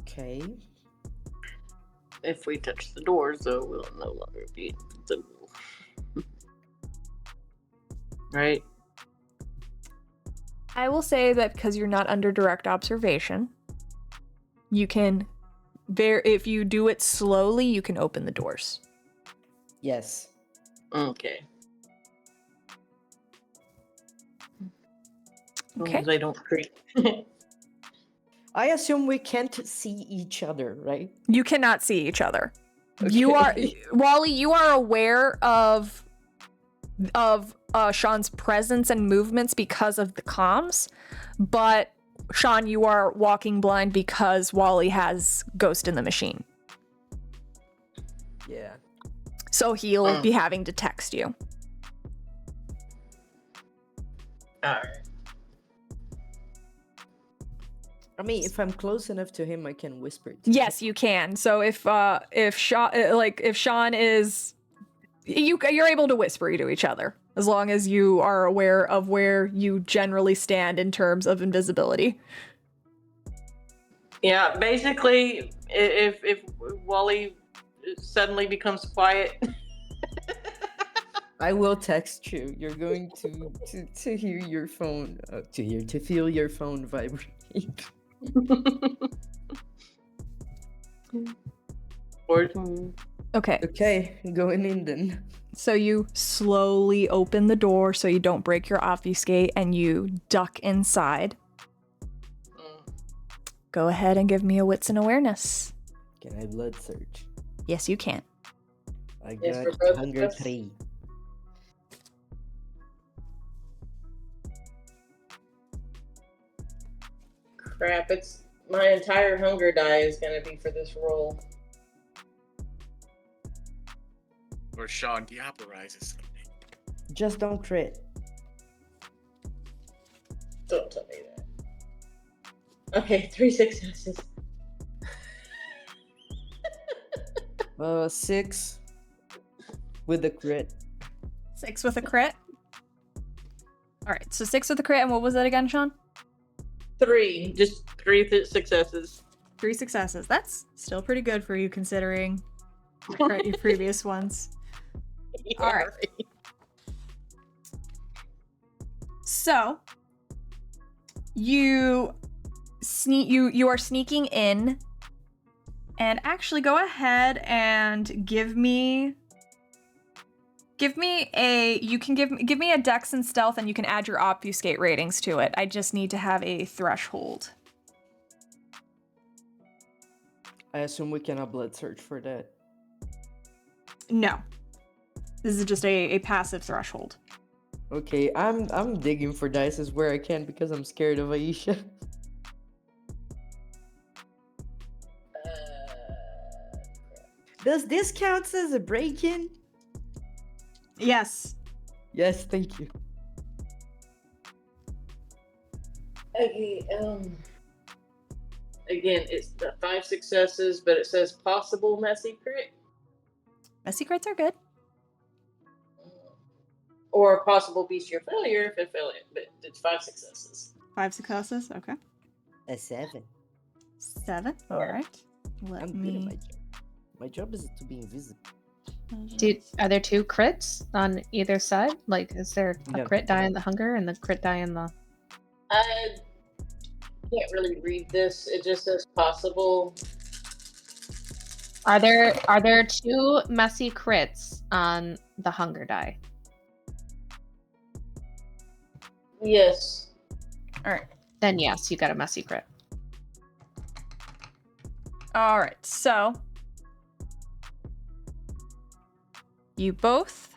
Okay. If we touch the doors, though, we'll no longer be invisible. Right? I will say that because you're not under direct observation, you can, if you do it slowly, you can open the doors. Yes. Okay. As long Okay. as I don't creep. I assume we can't see each other, right? You cannot see each other. You are, Wally, you are aware of Sean's presence and movements because of the comms, but Sean, you are walking blind because Wally has Ghost in the Machine. Yeah. So he'll be having to text you. Alright. I mean, if I'm close enough to him, I can whisper to Yes, you can. So if Sean is, you're able to whisper to each other. as long as you are aware of where you generally stand in terms of invisibility. Yeah, basically, if Wally suddenly becomes quiet, I will text you. You're going to hear your phone to feel your phone vibrate. or Okay, Okay, going in then. so you slowly open the door so you don't break your obfuscate and you duck inside. Go ahead and give me a wits and awareness. Can I blood search? Yes, you can. I Yes, for got both of hunger us? 3. crap, it's my entire hunger die is gonna be for this roll. Or Sean diablerizes something. Just don't crit. Don't tell me that. Okay, 3 successes. 6 with the crit. 6 with a crit. All right, so 6 with a crit, and what was that again, Sean? 3, just 3 successes. 3 successes. That's still pretty good for you considering your previous ones. Yeah, All right. So you are sneaking in, and actually go ahead and give me a dex and stealth, and you can add your obfuscate ratings to it. I just need to have a threshold. I assume we cannot blood search for that. No. This is just a passive threshold. Okay, I'm digging for dice where I can because I'm scared of Aisha. Does this count as a break-in? Yes. Yes, thank you. Okay, again, it's the 5 successes, but it says possible messy crit. Messy crits are good. Or possible bestial failure if it failed, but it's 5 successes. 5 successes, okay. A 7. 7, all right. Let I'm good at my job. My job is to be invisible. Are there 2 crits on either side? Like, is there a No. crit die in the hunger and the crit die in the... I can't really read this. It just says possible. Are there 2 messy crits on the hunger die? Yes. All right. Then yes, you got a messy crit. All right, so you both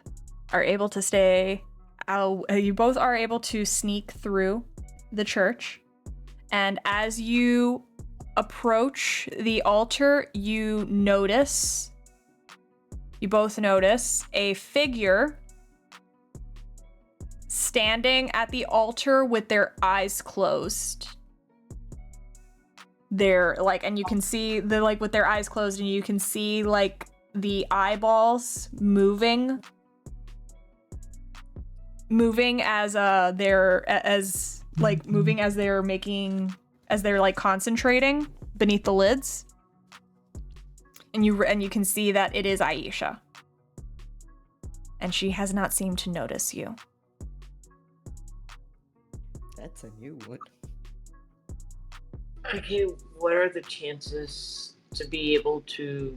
are able to stay out. You both are able to sneak through the church, and as you approach the altar, you both notice a figure standing at the altar with their eyes closed. They're like, and you can see they're like with their eyes closed, and you can see like the eyeballs moving as they're like concentrating beneath the lids, and you can see that it is Aisha, and she has not seemed to notice you. That's a new one. Okay, what are the chances to be able to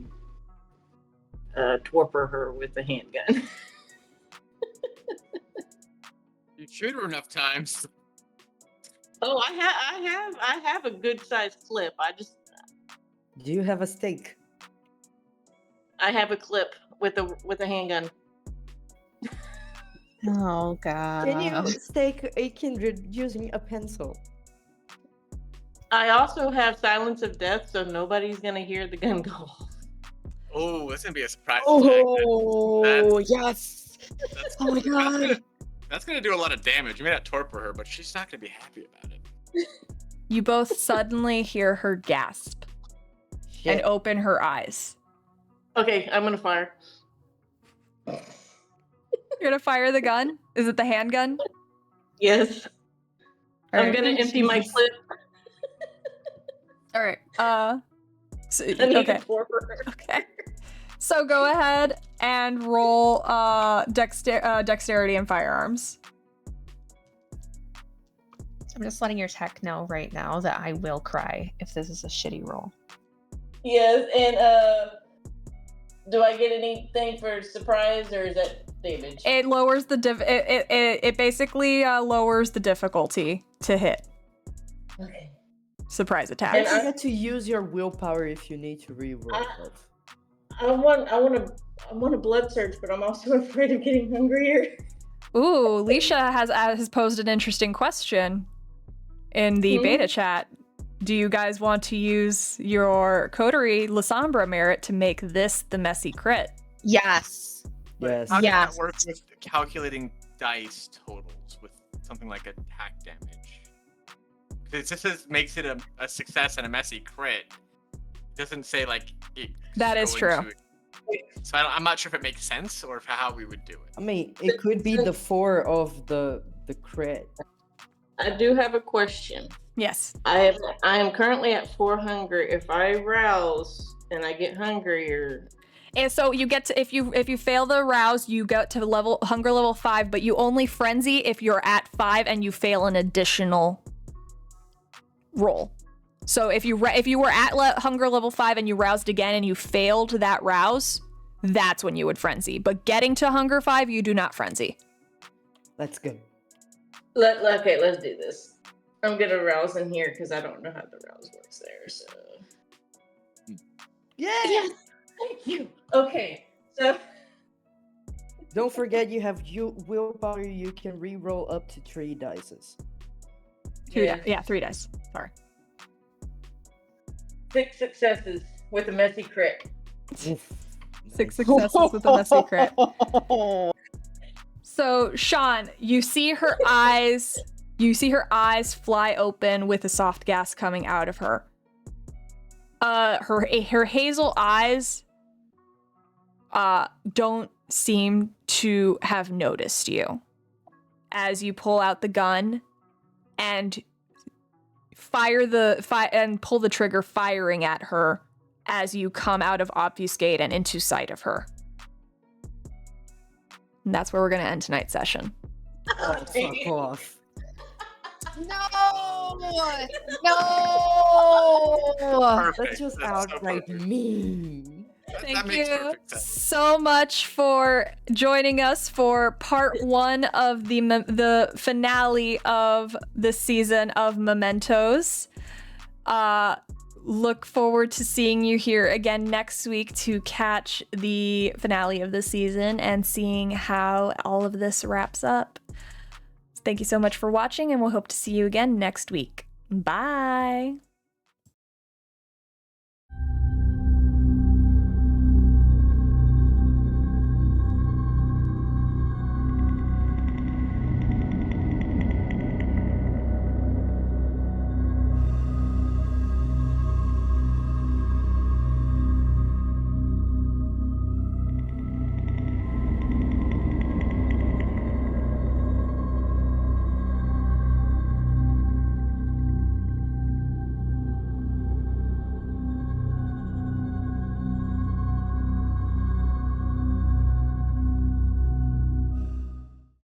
torpor her with a handgun? You shoot her enough times. Oh, I have a good sized clip. Do you have a stake? I have a clip with a handgun. Oh god. Can you stake a kindred using a pencil? I also have silence of death, so nobody's gonna hear the gun go off. Oh, that's gonna be a surprise attack. Oh, yes. That's, Oh my god. That's gonna do a lot of damage. You may not torpor her, but she's not gonna be happy about it. You both suddenly hear her gasp and Shit. open her eyes. Okay, I'm gonna fire. You're gonna fire the gun? Is it the handgun? Yes. All I'm right. gonna empty my clip. All right. So, I need okay. it for her. Okay. So go ahead and roll dexterity and firearms. I'm just letting your tech know right now that I will cry if this is a shitty roll. Yes, and do I get anything for surprise or is that damage? It lowers the it basically lowers the difficulty to hit. Okay. Surprise attack. Don't forget to use your willpower if you need to reroll. I want a blood surge, but I'm also afraid of getting hungrier. Ooh, Leisha has posed an interesting question in the beta chat. Do you guys want to use your Coterie La Sombra merit to make this the messy crit? Yes. Yes. How does Yes. that work with calculating dice totals with something like attack damage? Because it just makes it a success and a messy crit. It doesn't say like it. That is true. So I'm not sure if it makes sense or how we would do it. I mean, it could be the 4 of the crit. I do have a question. Yes. I am currently at 4 hunger. If I rouse and I get hungrier, And so you get to if you fail the rouse, you get to hunger level 5, but you only frenzy if you're at 5 and you fail an additional roll. So if you were at hunger level 5 and you roused again and you failed that rouse, that's when you would frenzy. But getting to hunger 5, you do not frenzy. Let's go. okay, let's do this. I'm gonna rouse in here because I don't know how the rouse works there. So Yeah. yes, thank you. Okay, so Don't forget you have willpower. You can reroll up to 3 dices. 3 dice. Sorry. 6 successes with a messy crit. 6 successes with a messy crit. So, Sean, you see her eyes fly open with a soft gas coming out of her. Her hazel eyes don't seem to have noticed you as you pull out the gun and pull the trigger, firing at her as you come out of obfuscate and into sight of her. And that's where we're going to end tonight's session. Oh, fuck off. No! Perfect. That's just That's so outright perfect. mean. That Thank makes you perfect sense. so much for joining us for part 1 of the finale of the season of Mementos. Look forward to seeing you here again next week to catch the finale of the season and seeing how all of this wraps up. Thank you so much for watching, and we'll hope to see you again next week. Bye!